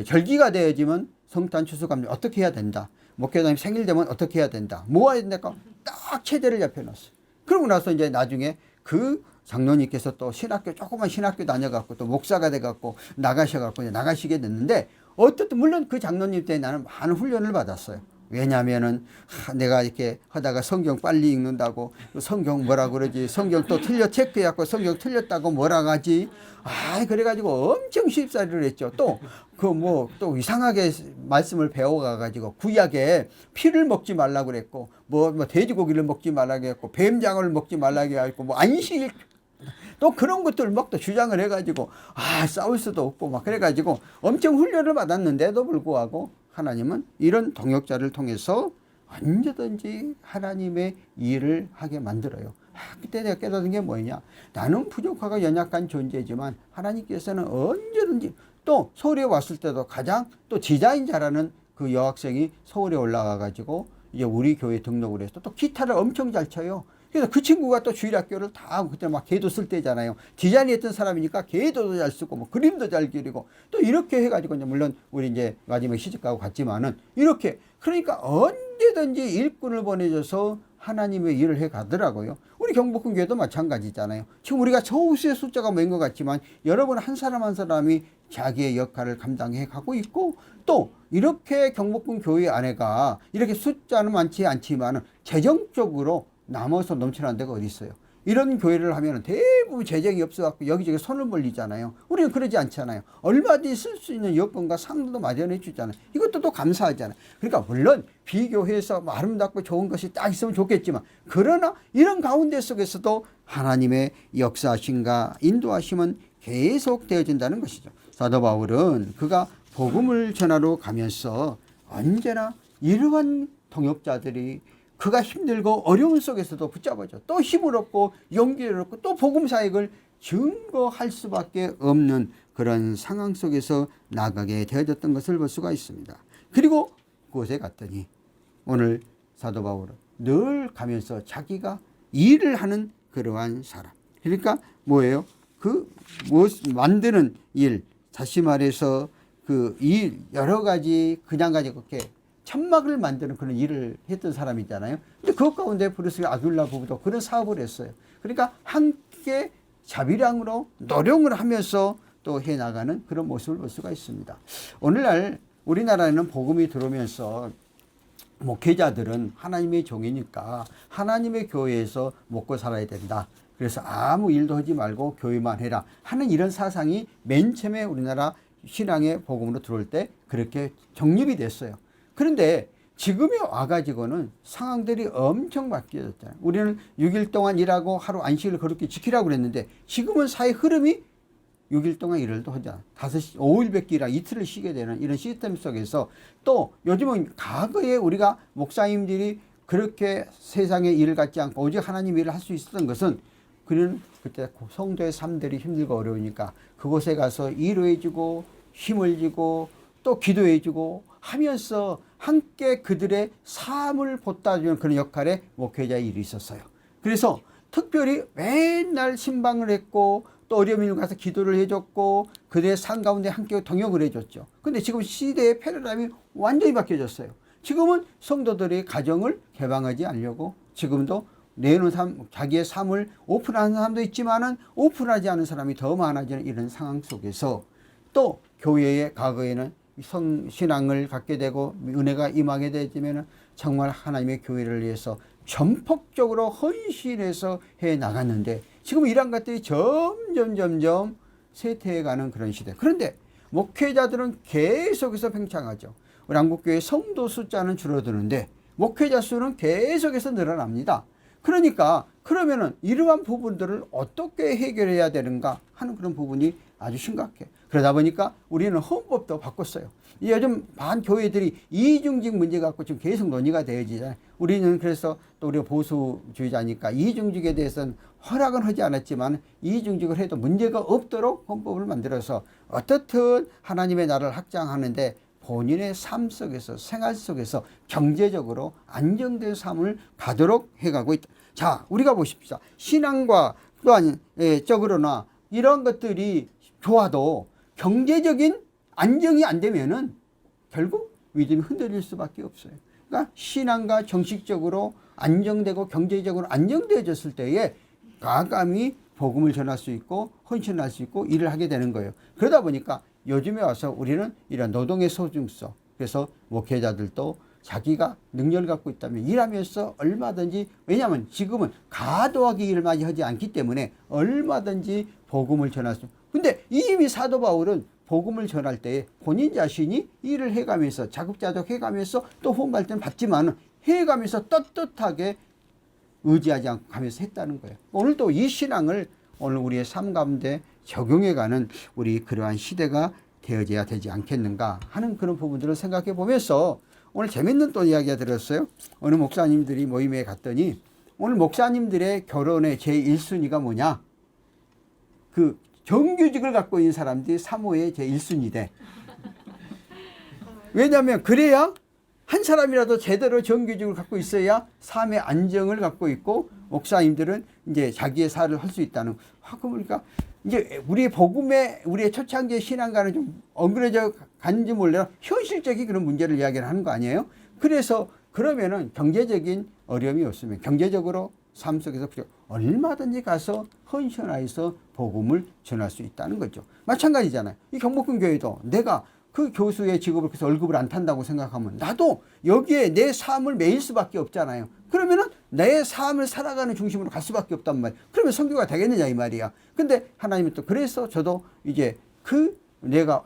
B: 절기가 되어지면 성탄 추수감리 어떻게 해야 된다. 목회자님 생일 되면 어떻게 해야 된다. 뭐 해야 된다. 딱 체제를 잡혀놨어요. 그러고 나서 이제 나중에 그 장로님께서 또 신학교, 조그만 신학교 다녀갖고 또 목사가 돼갖고 나가셔갖고 이제 나가시게 됐는데 어떻든 물론 그 장로님 때 나는 많은 훈련을 받았어요. 왜냐하면은 내가 이렇게 하다가 성경 빨리 읽는다고 성경 뭐라 그러지 성경 또 틀려 체크해갖고 성경 틀렸다고 뭐라 하지 그래가지고 엄청 쉽사리를 했죠. 또 그 또 이상하게 말씀을 배워가가지고 구약에 피를 먹지 말라고 그랬고 뭐 돼지고기를 먹지 말라고 했고 뱀장어를 먹지 말라고 했고 뭐 안식 또 그런 것들을 막 또 주장을 해가지고 싸울 수도 없고 막 그래가지고 엄청 훈련을 받았는데도 불구하고 하나님은 이런 동역자를 통해서 언제든지 하나님의 일을 하게 만들어요. 그때 내가 깨달은 게 뭐냐. 나는 부족하고 연약한 존재지만 하나님께서는 언제든지 또 서울에 왔을 때도 가장 또 디자인 잘하는 그 여학생이 서울에 올라가 가지고 이제 우리 교회 등록을 해서 또 기타를 엄청 잘 쳐요. 그래서 그 친구가 또 주일학교를 다 그때 막 개도 쓸 때잖아요. 디자인했던 사람이니까 개도도 잘 쓰고 뭐 그림도 잘 그리고 또 이렇게 해가지고 이제 물론 우리 이제 마지막에 시집가고 갔지만은 이렇게 그러니까 언제든지 일꾼을 보내줘서 하나님의 일을 해 가더라고요. 우리 경복궁 교회도 마찬가지잖아요. 지금 우리가 저수의 숫자가 모인 것 같지만 여러분 한 사람 한 사람이 자기의 역할을 감당해 가고 있고 또 이렇게 경복궁 교회 안에가 이렇게 숫자는 많지 않지만은 재정적으로 남아서 넘쳐나는 데가 어디 있어요. 이런 교회를 하면 대부분 재정이 없어갖고 여기저기 손을 벌리잖아요. 우리는 그러지 않잖아요. 얼마든지 쓸 수 있는 여건과 상도도 마련해 주잖아요. 이것도 또 감사하잖아요. 그러니까 물론 비교해서 아름답고 좋은 것이 딱 있으면 좋겠지만 그러나 이런 가운데 속에서도 하나님의 역사하심과 인도하심은 계속 되어진다는 것이죠. 사도 바울은 그가 복음을 전하러 가면서 언제나 이러한 동역자들이 그가 힘들고 어려운 속에서도 붙잡아줘. 또 힘을 얻고 용기를 얻고 또 복음 사역을 증거할 수밖에 없는 그런 상황 속에서 나가게 되어졌던 것을 볼 수가 있습니다. 그리고 그곳에 갔더니 오늘 사도 바울은 늘 가면서 자기가 일을 하는 그러한 사람. 그러니까 뭐예요? 그 만드는 일, 다시 말해서 그 일 여러 가지 그냥 가지고 이렇게 천막을 만드는 그런 일을 했던 사람이잖아요. 근데 그 가운데 브루스가 아굴라 부부도 그런 사업을 했어요. 그러니까 함께 자비량으로 노력을 하면서 또 해나가는 그런 모습을 볼 수가 있습니다. 오늘날 우리나라에는 복음이 들어오면서 목회자들은 하나님의 종이니까 하나님의 교회에서 먹고 살아야 된다. 그래서 아무 일도 하지 말고 교회만 해라 하는 이런 사상이 맨 처음에 우리나라 신앙의 복음으로 들어올 때 그렇게 정립이 됐어요. 그런데 지금에 와가지고는 상황들이 엄청 바뀌어졌잖아요. 우리는 6일 동안 일하고 하루 안식을 그렇게 지키라고 그랬는데 지금은 사회 흐름이 6일 동안 일을도 하자. 5일밖에 일하고 이틀을 쉬게 되는 이런 시스템 속에서 또 요즘은 과거에 우리가 목사님들이 그렇게 세상의 일을 갖지 않고 오직 하나님 일을 할 수 있었던 것은 그는 그때 성도의 삶들이 힘들고 어려우니까 그곳에 가서 위로해주고 힘을 주고 또 기도해주고 하면서 함께 그들의 삶을 보따주는 그런 역할에 목회자의 일이 있었어요. 그래서 특별히 맨날 신방을 했고 또 어려움을 가서 기도를 해줬고 그들의 삶 가운데 함께 동역을 해줬죠. 근데 지금 시대의 패러다임이 완전히 바뀌어졌어요. 지금은 성도들의 가정을 개방하지 않으려고 지금도 내놓은 삶, 자기의 삶을 오픈하는 사람도 있지만은 오픈하지 않은 사람이 더 많아지는 이런 상황 속에서 또 교회의 과거에는 신앙을 갖게 되고 은혜가 임하게 되면 정말 하나님의 교회를 위해서 전폭적으로 헌신해서 해 나갔는데 지금 이런 것들이 점점 쇠퇴해가는 그런 시대. 그런데 목회자들은 계속해서 팽창하죠. 우리 한국교회 성도 숫자는 줄어드는데 목회자 수는 계속해서 늘어납니다. 그러니까 그러면은 이러한 부분들을 어떻게 해결해야 되는가 하는 그런 부분이 아주 심각해. 그러다 보니까 우리는 헌법도 바꿨어요. 요즘 반 교회들이 이중직 문제 갖고 지금 계속 논의가 되어지잖아요. 우리는 그래서 또 우리가 보수주의자니까 이중직에 대해서는 허락은 하지 않았지만 이중직을 해도 문제가 없도록 헌법을 만들어서 어떻든 하나님의 나라를 확장하는데 본인의 삶 속에서 생활 속에서 경제적으로 안정된 삶을 가도록 해가고 있다. 자, 우리가 보십시다. 신앙과 또한 적으로나 이런 것들이 좋아도 경제적인 안정이 안 되면은 결국 믿음이 흔들릴 수밖에 없어요. 그러니까 신앙과 정식적으로 안정되고 경제적으로 안정되어졌을 때에 과감히 복음을 전할 수 있고 헌신할 수 있고 일을 하게 되는 거예요. 그러다 보니까 요즘에 와서 우리는 이런 노동의 소중성, 그래서 목회자들도 자기가 능력을 갖고 있다면 일하면서 얼마든지, 왜냐하면 지금은 과도하게 일을 많이 하지 않기 때문에 얼마든지 복음을 전할 수. 근데 이미 사도 바울은 복음을 전할 때에 본인 자신이 일을 해가면서 자급자족 해가면서 또 후원할 때는 받지만 해가면서 떳떳하게 의지하지 않고 가면서 했다는 거예요. 오늘도 이 신앙을 오늘 우리의 삶 가운데 적용해가는 우리 그러한 시대가 되어져야 되지 않겠는가 하는 그런 부분들을 생각해 보면서 오늘 재밌는 또 이야기가 들었어요. 어느 목사님들이 모임에 갔더니 오늘 목사님들의 결혼의 제1순위가 뭐냐? 그 정규직을 갖고 있는 사람들이 사모의 제1순위래. 왜냐하면 그래야 한 사람이라도 제대로 정규직을 갖고 있어야 삶의 안정을 갖고 있고 목사님들은 이제 자기의 사를 할 수 있다는. 그러니까 이제 우리의 복음에 우리의 초창기의 신앙과는 좀 엉그러져 간지 몰라도 현실적인 그런 문제를 이야기를 하는 거 아니에요? 그래서 그러면은 경제적인 어려움이 없으면 경제적으로 삶 속에서 얼마든지 가서 헌신하여서 복음을 전할 수 있다는 거죠. 마찬가지잖아요. 이 경복궁 교회도 내가 그 교수의 직업을 그래서 월급을 안 탄다고 생각하면 나도 여기에 내 삶을 매일 수밖에 없잖아요. 그러면은 내 삶을 살아가는 중심으로 갈 수밖에 없단 말이야. 그러면 선교가 되겠느냐 이 말이야. 근데 하나님은 또 그래서 저도 이제 그 내가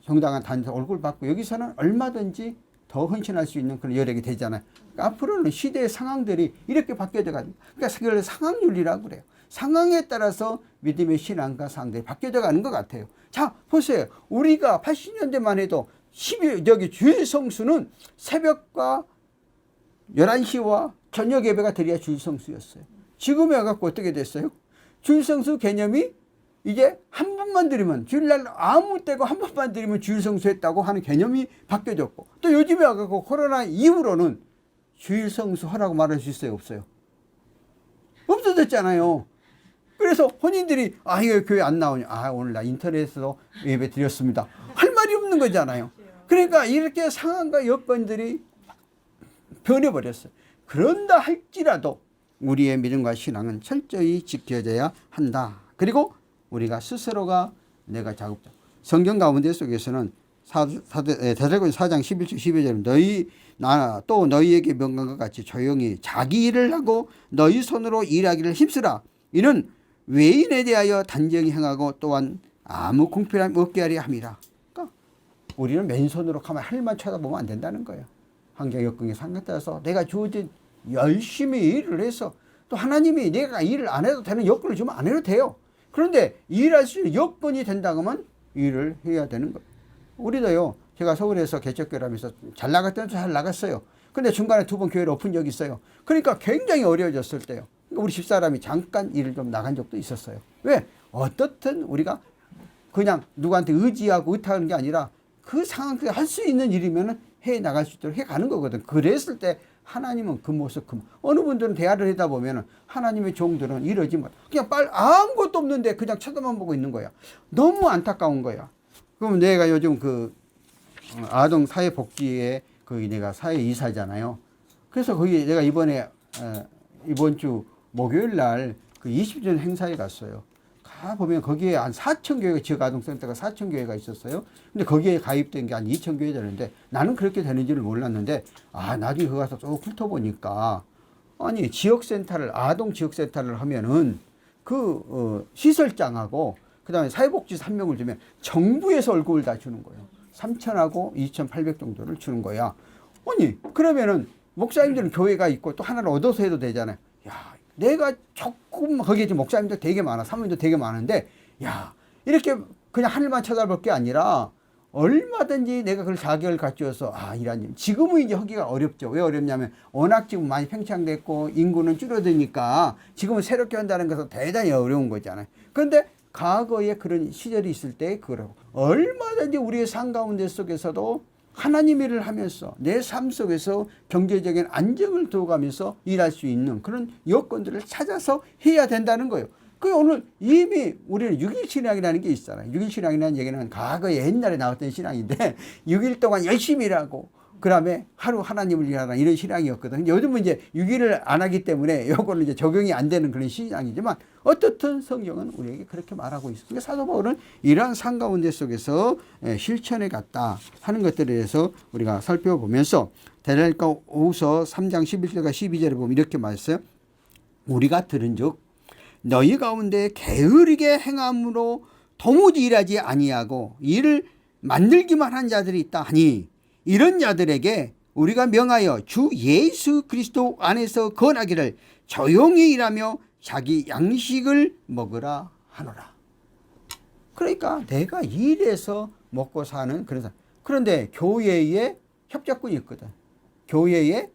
B: 정당한 단에서 월급을 받고 여기서는 얼마든지 더 헌신할 수 있는 그런 여력이 되잖아요. 그러니까 앞으로는 시대의 상황들이 이렇게 바뀌어져 가는. 그러니까 그걸 상황윤리라고 그래요. 상황에 따라서 믿음의 신앙과 상대이 바뀌어져 가는 것 같아요. 자, 보세요. 우리가 80년대만 해도 주일 성수는 새벽과 11시와 저녁 예배가 드려야 주일 성수였어요. 지금에 와갖고 어떻게 됐어요? 주일 성수 개념이 이제 한 번만 드리면 주일날 아무 때고 한 번만 드리면 주일 성수했다고 하는 개념이 바뀌어졌고, 또 요즘에 와갖고 코로나 이후로는 주일 성수 하라고 말할 수 있어요, 없어요? 없어졌잖아요. 그래서 혼인들이 이거 교회 안 나오냐, 오늘 나 인터넷에서 예배 드렸습니다 할 말이 없는 거잖아요. 그러니까 이렇게 상황과 여건들이 변해버렸어요. 그런다 할지라도 우리의 믿음과 신앙은 철저히 지켜져야 한다. 그리고 우리가 스스로가 내가 자급자족. 성경 가운데 속에서는 대사로니가 4장 11절 12절은 또 너희에게 명한 것 같이 조용히 자기 일을 하고 너희 손으로 일하기를 힘쓰라. 이는 외인에 대하여 단정히 행하고 또한 아무 공평함 없게 하려 함이라. 그러니까 우리는 맨손으로 가만 할만 쳐다보면 안 된다는 거예요. 환경 여건에 상관따라서 내가 주어진 열심히 일을 해서 또 하나님이 내가 일을 안 해도 되는 여건을 주면 안 해도 돼요. 그런데 일할 수 있는 여건이 된다고 하면 일을 해야 되는 거예요. 우리도요, 제가 서울에서 개척교회를 하면서 잘 나갈 때는 잘 나갔어요. 근데 중간에 2번 교회를 엎은 적이 있어요. 그러니까 굉장히 어려워졌을 때요. 그러니까 우리 집사람이 잠깐 일을 좀 나간 적도 있었어요. 왜? 어떻든 우리가 그냥 누구한테 의지하고 의탁하는 게 아니라 그 상황 속에 할 수 있는 일이면 해 나갈 수 있도록 해 가는 거거든. 그랬을 때 하나님은 그 모습, 어느 분들은 대화를 하다 보면 하나님의 종들은 이러지 못. 그냥 아무것도 없는데 그냥 쳐다만 보고 있는 거야. 너무 안타까운 거야. 그럼 내가 요즘 그 아동 사회복지에 거기 내가 사회이사잖아요. 그래서 거기 내가 이번 주 목요일 날 그 20주년 행사에 갔어요. 가보면 거기에 한 4,000교회가, 지역 아동센터가 4,000교회가 있었어요. 근데 거기에 가입된 게 한 2,000교회 되는데 나는 그렇게 되는지를 몰랐는데, 나중에 거기 가서 쭉 훑어보니까, 아니, 지역센터를, 아동 지역센터를 하면은 시설장하고 그 다음에 사회복지사 1명을 주면 정부에서 월급을 다 주는 거예요. 3,000하고 2,800 정도를 주는 거야. 아니, 그러면은 목사님들은 교회가 있고 또 하나를 얻어서 해도 되잖아요. 야, 내가 조금 거기에 지금 목사님도 되게 많아, 사모님도 되게 많은데, 야, 이렇게 그냥 하늘만 쳐다볼 게 아니라 얼마든지 내가 그걸 자격을 갖추어서 이라님 지금은 이제 하기가 어렵죠. 왜 어렵냐면 워낙 지금 많이 팽창됐고 인구는 줄어드니까 지금은 새롭게 한다는 것은 대단히 어려운 거잖아요. 그런데 과거에 그런 시절이 있을 때 그러고 얼마든지 우리의 삶 가운데 속에서도 하나님 일을 하면서 내 삶 속에서 경제적인 안정을 두어가면서 일할 수 있는 그런 여건들을 찾아서 해야 된다는 거예요. 그 오늘 이미 우리는 6일 신앙이라는 게 있잖아요. 6일 신앙이라는 얘기는 과거에 옛날에 나왔던 신앙인데 6일 동안 열심히 일하고 그 다음에 하루 하나님을 위하라 이런 신앙이었거든. 요즘은 이제 6일을 안 하기 때문에 요거는 이제 적용이 안 되는 그런 신앙이지만 어떻든 성경은 우리에게 그렇게 말하고 있어요. 그러니까 사도 바울은 이러한 삶 가운데 속에서 실천해 갔다 하는 것들에 대해서 우리가 살펴보면서 데살로니가후서 3장 11절과 12절에 보면 이렇게 말했어요. 우리가 들은즉 너희 가운데 게으르게 행함으로 도무지 일하지 아니하고 일을 만들기만 한 자들이 있다 하니 이런 자들에게 우리가 명하여 주 예수 그리스도 안에서 건하기를 조용히 일하며 자기 양식을 먹으라 하노라. 그러니까 내가 일해서 먹고 사는 그런 사람. 그런데 교회에 협작꾼이 있거든. 교회에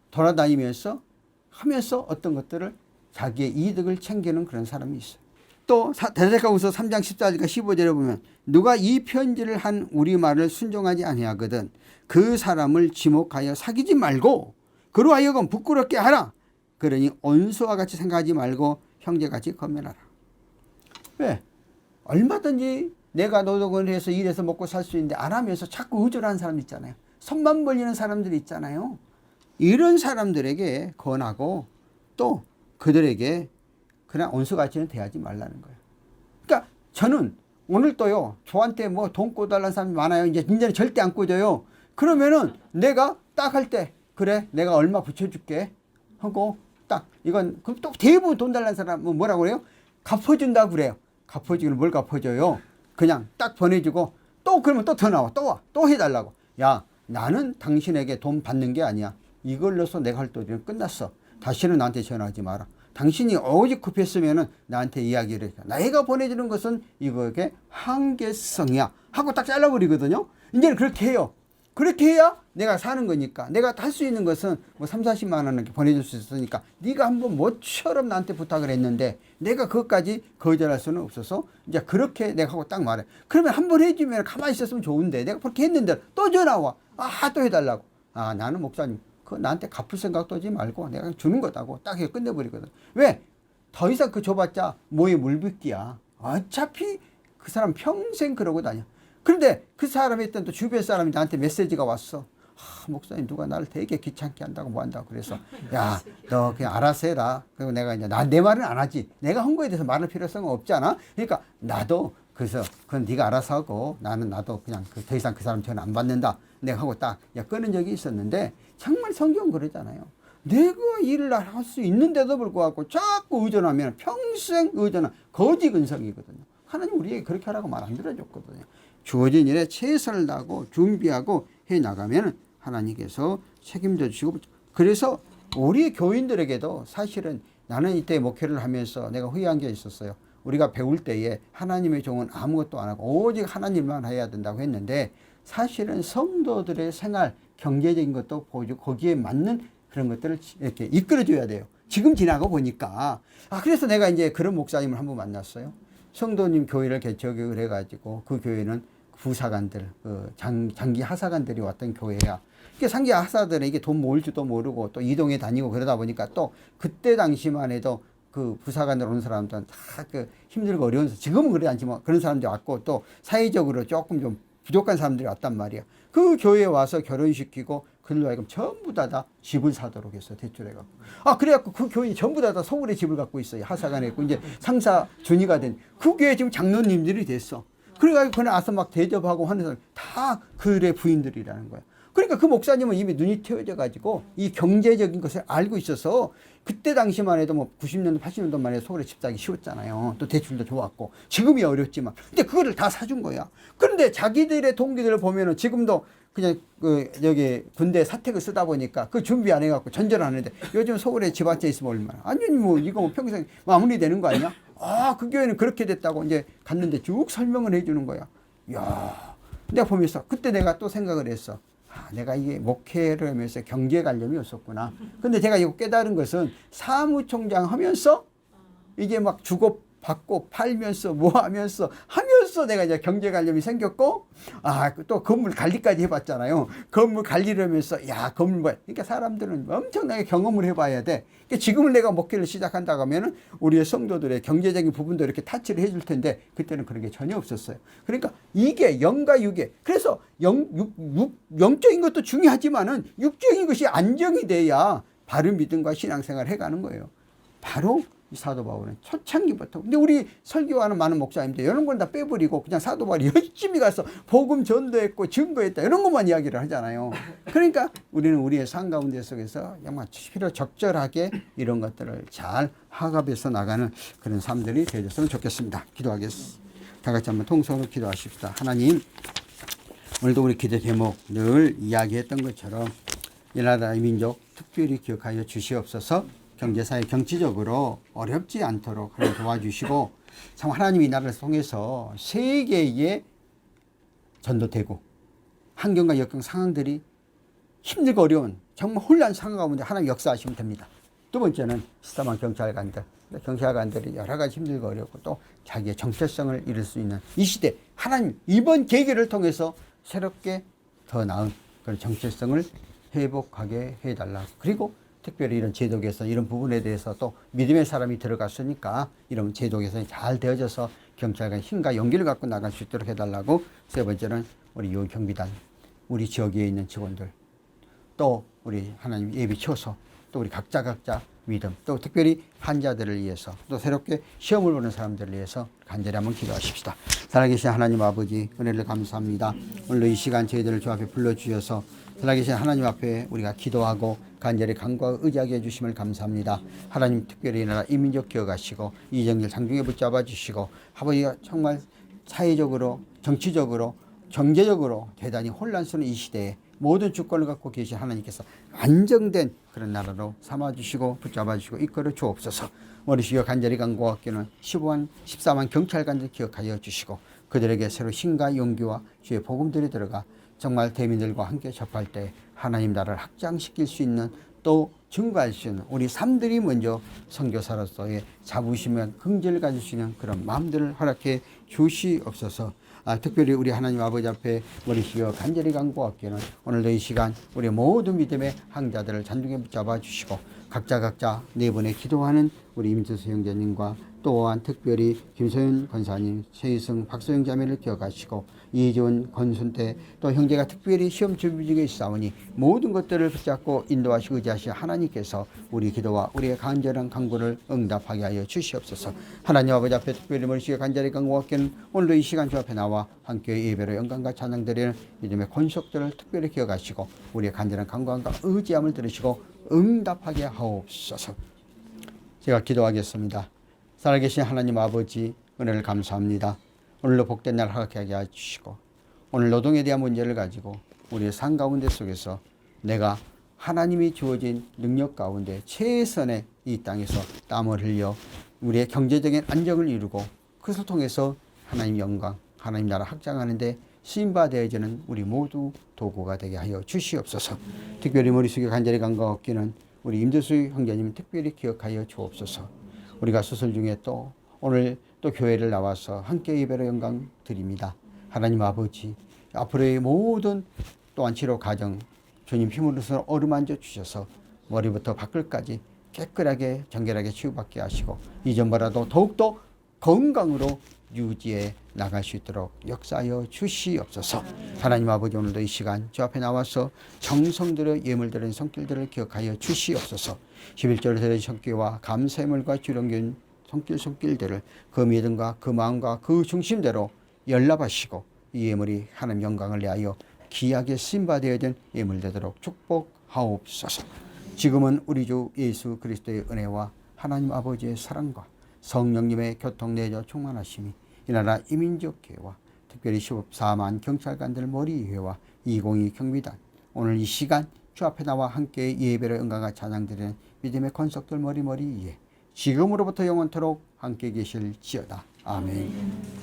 B: 돌아다니면서 하면서 어떤 것들을 자기의 이득을 챙기는 그런 사람이 있어요. 또 데살로니가후서 3장 14절과 15절에 보면 누가 이 편지를 한 우리 말을 순종하지 아니하거든 그 사람을 지목하여 사귀지 말고 그로 하여금 부끄럽게 하라. 그러니 원수와 같이 생각하지 말고 형제같이 검열하라. 왜? 얼마든지 내가 노동을 해서 일해서 먹고 살 수 있는데 안 하면서 자꾸 의존하는 사람 있잖아요. 손만 벌리는 사람들이 있잖아요. 이런 사람들에게 권하고 또 그들에게 그냥 원수같이는 대하지 말라는 거예요. 그러니까 저는 오늘 또요, 저한테 뭐 돈 꿔달라는 사람이 많아요. 이제는 절대 안 꿔줘요. 그러면은 내가 딱 할 때, 그래, 내가 얼마 붙여줄게 하고 딱, 이건, 그럼 또 대부분 돈 달라는 사람은 뭐라고 그래요? 갚아준다고 그래요. 갚아주기를 뭘 갚아줘요? 그냥 딱 보내주고 또 그러면 또 더 나와. 또 와. 또 해달라고. 야, 나는 당신에게 돈 받는 게 아니야. 이걸로서 내가 할 도리는 끝났어. 다시는 나한테 전화하지 마라. 당신이 오직 급했으면은 나한테 이야기를 해. 내가 보내주는 것은 이거에 한계성이야. 하고 딱 잘라버리거든요. 이제는 그렇게 해요. 그렇게 해야 내가 사는 거니까. 내가 할 수 있는 것은 뭐 3, 40만 원 이렇게 보내줄 수 있으니까 네가 한번 모처럼 나한테 부탁을 했는데 내가 그것까지 거절할 수는 없어서 이제 그렇게 내가 하고 딱 말해. 그러면 한번 해주면 가만히 있었으면 좋은데 내가 그렇게 했는데 또 전화 와. 또 해달라고. 나는 목사님. 그 나한테 갚을 생각도 하지 말고 내가 주는 거다고 딱 해 끝내버리거든. 왜? 더 이상 그 줘봤자 뭐에 물붓기야. 어차피 그 사람 평생 그러고 다녀. 그런데 그 사람이 있던 또 주변 사람이 나한테 메시지가 왔어. 목사님 누가 나를 되게 귀찮게 한다고 뭐 한다고 그래서 야, 너 그냥 알아서 해라. 그리고 내가 이제 내 말은 안 하지. 내가 한 거에 대해서 말할 필요성은 없잖아. 그러니까 나도 그래서 그건 네가 알아서 하고 나도 그냥 더 이상 그 사람 전화 안 받는다. 내가 하고 딱 끊은 적이 있었는데 정말 성경 그러잖아요. 내가 일을 할 수 있는데도 불구하고 자꾸 의존하면 평생 의존한 거지 근성이거든요. 하나님 우리에게 그렇게 하라고 말 안 들어줬거든요. 주어진 일에 최선을 다하고 준비하고 해 나가면 하나님께서 책임져 주시고, 그래서 우리 교인들에게도 사실은 나는 이때 목회를 하면서 내가 후회한 게 있었어요. 우리가 배울 때에 하나님의 종은 아무것도 안 하고 오직 하나님만 해야 된다고 했는데 사실은 성도들의 생활, 경제적인 것도 보여주고 거기에 맞는 그런 것들을 이렇게 이끌어줘야 돼요. 지금 지나고 보니까. 그래서 내가 이제 그런 목사님을 한번 만났어요. 성도님 교회를 개척을 해가지고 그 교회는 부사관들, 장기 하사관들이 왔던 교회야. 이게 장기 하사들은 이게 돈 모을 줄도 모르고 또 이동해 다니고 그러다 보니까 또 그때 당시만 해도 그 부사관으로 온 사람들은 다 그 힘들고 어려운, 지금은 그러지 않지만 그런 사람들이 왔고 또 사회적으로 조금 좀 부족한 사람들이 왔단 말이야. 그 교회에 와서 결혼시키고 그들로 하여금 전부 다 집을 사도록 했어, 대출해갖고. 그래갖고 그 교인이 전부 다 서울에 집을 갖고 있어요. 하사관에 있고 이제 상사 준위가 된 그 교회 지금 장로님들이 됐어. 그래가지고 그날 와서 막 대접하고 하는 사람 다 그의 부인들이라는 거야. 그러니까 그 목사님은 이미 눈이 트여져 가지고 이 경제적인 것을 알고 있어서 그때 당시만 해도 뭐 90년도 80년도만 해도 서울에 집 사기 쉬웠잖아요. 또 대출도 좋았고 지금이 어렵지만 근데 그거를 다 사준 거야. 그런데 자기들의 동기들을 보면은 지금도 그냥 여기 군대 사택을 쓰다 보니까 그 준비 안 해갖고 전전 안 했는데 요즘 서울에 집 앉아 있으면 얼마나. 아니 뭐 이거 뭐 평생 마무리되는 거 아니야? 아, 그 교회는 그렇게 됐다고 이제 갔는데 쭉 설명을 해주는 거야. 야, 내가 보면서 그때 내가 또 생각을 했어. 아, 내가 이게 목회를 하면서 경제 관념이 없었구나. 근데 제가 이거 깨달은 것은 사무총장 하면서 이게 막 주고 받고 팔면서 뭐 하면서 내가 이제 경제 관념이 생겼고, 아, 또 건물 관리까지 해봤잖아요. 건물 관리를 하면서, 야, 건물 뭐야. 그러니까 사람들은 엄청나게 경험을 해봐야 돼. 그러니까 지금은 내가 목회를 시작한다고 하면은 우리의 성도들의 경제적인 부분도 이렇게 타치를 해줄 텐데, 그때는 그런 게 전혀 없었어요. 그러니까 이게 영과 육의, 그래서 영적인 것도 중요하지만은 육적인 것이 안정이 돼야 바른 믿음과 신앙생활을 해가는 거예요. 바로 이 사도 바울은 초창기부터. 근데 우리 설교하는 많은 목사님들 이런 건 다 빼버리고 그냥 사도 바울이 열심히 가서 복음 전도했고 증거했다 이런 것만 이야기를 하잖아요. 그러니까 우리는 우리의 삶 가운데 속에서 정말 필요 적절하게 이런 것들을 잘 학업해서 나가는 그런 삶들이 되었으면 좋겠습니다. 기도하겠습니다. 다 같이 한번 통성으로 기도하십시다. 하나님, 오늘도 우리 기도 제목 늘 이야기했던 것처럼 이 나라 이 민족 특별히 기억하여 주시옵소서. 경제사회 경치적으로 어렵지 않도록 하나님 도와주시고, 참 하나님 이 나라를 통해서 세계에 전도되고 환경과 역경 상황들이 힘들고 어려운 정말 혼란 상황 가운데 하나님 역사하시면 됩니다. 두 번째는 시사만 경찰관들이 여러 가지 힘들고 어렵고 또 자기의 정체성을 잃을 수 있는 이 시대, 하나님 이번 계기를 통해서 새롭게 더 나은 그런 정체성을 회복하게 해달라. 그리고 특별히 이런 제도 개선, 이런 부분에 대해서 또 믿음의 사람이 들어갔으니까 이런 제도 개선이 잘 되어져서 경찰관 힘과 용기를 갖고 나갈 수 있도록 해달라고. 세 번째는 우리 요경비단, 우리 지역에 있는 직원들, 또 우리 하나님 예비 처소, 또 우리 각자 믿음, 또 특별히 환자들을 위해서, 또 새롭게 시험을 보는 사람들을 위해서 간절히 한번 기도하십시다. 살아계신 하나님 아버지, 은혜를 감사합니다. 오늘 이 시간 저희들을 주 앞에 불러주셔서 살아계신 하나님 앞에 우리가 기도하고 간절히 간구하고 의지하게 해주심을 감사합니다. 하나님 특별히 이 나라 이민족 기억하시고 이정길 장중에 붙잡아 주시고, 아버지가 정말 사회적으로 정치적으로 경제적으로 대단히 혼란스러운 이 시대에 모든 주권을 갖고 계신 하나님께서 안정된 그런 나라로 삼아주시고 붙잡아 주시고 이끌어 주옵소서. 우리 주여 간절히 간구하기는 14만 경찰관들 기억하여 주시고 그들에게 새로 힘과 용기와 주의 복음들이 들어가 정말 대민들과 함께 접할 때 하나님 나라를 확장시킬 수 있는, 또 증거할 수 있는 우리 삶들이 먼저 선교사로서의 자부심과 긍지를 가질 수 있는 그런 마음들을 허락해 주시옵소서. 특별히 우리 하나님 아버지 앞에 우리 주여 간절히 간구하기는 오늘도 이 시간 우리 모든 믿음의 항자들을 잔중에 붙잡아 주시고 각자 네 분의 기도하는 우리 임수수 형제님과 또한 특별히 김소연 권사님, 최희승, 박소영 자매를 기억하시고 이지원, 권순태, 또 형제가 특별히 시험 준비 중에 있사오니 모든 것들을 붙잡고 인도하시고 의지하시 하나님께서 우리 기도와 우리의 간절한 간구를 응답하게 하여 주시옵소서. 하나님 아버지 앞에 특별히 머리시에 간절히 간구하기는 오늘도 이 시간 주 앞에 나와 함께 예배로 영광과 찬양 드리는 믿음의 권속들을 특별히 기억하시고 우리의 간절한 간구함과 의지함을 들으시고 응답하게 하옵소서. 제가 기도하겠습니다. 살아계신 하나님 아버지, 은혜를 감사합니다. 오늘도 복된 날 허락하게 해주시고 오늘 노동에 대한 문제를 가지고 우리의 삶 가운데 속에서 내가 하나님이 주어진 능력 가운데 최선의 이 땅에서 땀을 흘려 우리의 경제적인 안정을 이루고 그것을 통해서 하나님 영광, 하나님 나라 확장하는 데 쓰임받아야지는 우리 모두 도구가 되게 하여 주시옵소서. 특별히 머릿속에 간절히 간구하기는 우리 임대수 형제님 특별히 기억하여 주옵소서. 우리가 수술 중에 또 오늘 또 교회를 나와서 함께 예배로 영광 드립니다. 하나님 아버지, 앞으로의 모든 또한 치료 과정 주님 힘으로서 어루만져 주셔서 머리부터 발끝까지 깨끗하게 정결하게 치유받게 하시고 이전보다도 더욱더 건강으로 유지해 나갈 수 있도록 역사하여 주시옵소서. 하나님 아버지, 오늘도 이 시간 주 앞에 나와서 정성들의 예물들의 손길들을 기억하여 주시옵소서. 11절을 드린 손길과 감사의물과 주렁긴 손길들을 그 믿음과 그 마음과 그 중심대로 연락하시고 이 예물이 하나님 영광을 내하여 귀하게 쓰임받아야 된 예물 되도록 축복하옵소서. 지금은 우리 주 예수 그리스도의 은혜와 하나님 아버지의 사랑과 성령님의 교통 내저 충만하심이 이 나라 이민족 교회와 특별히 14만 경찰관들 머리회와 202 경비단 오늘 이 시간 주 앞에 나와 함께 예배를 응가가 찬양드리는 믿음의 권속들 머리머리 위에 지금으로부터 영원토록 함께 계실지어다. 아멘.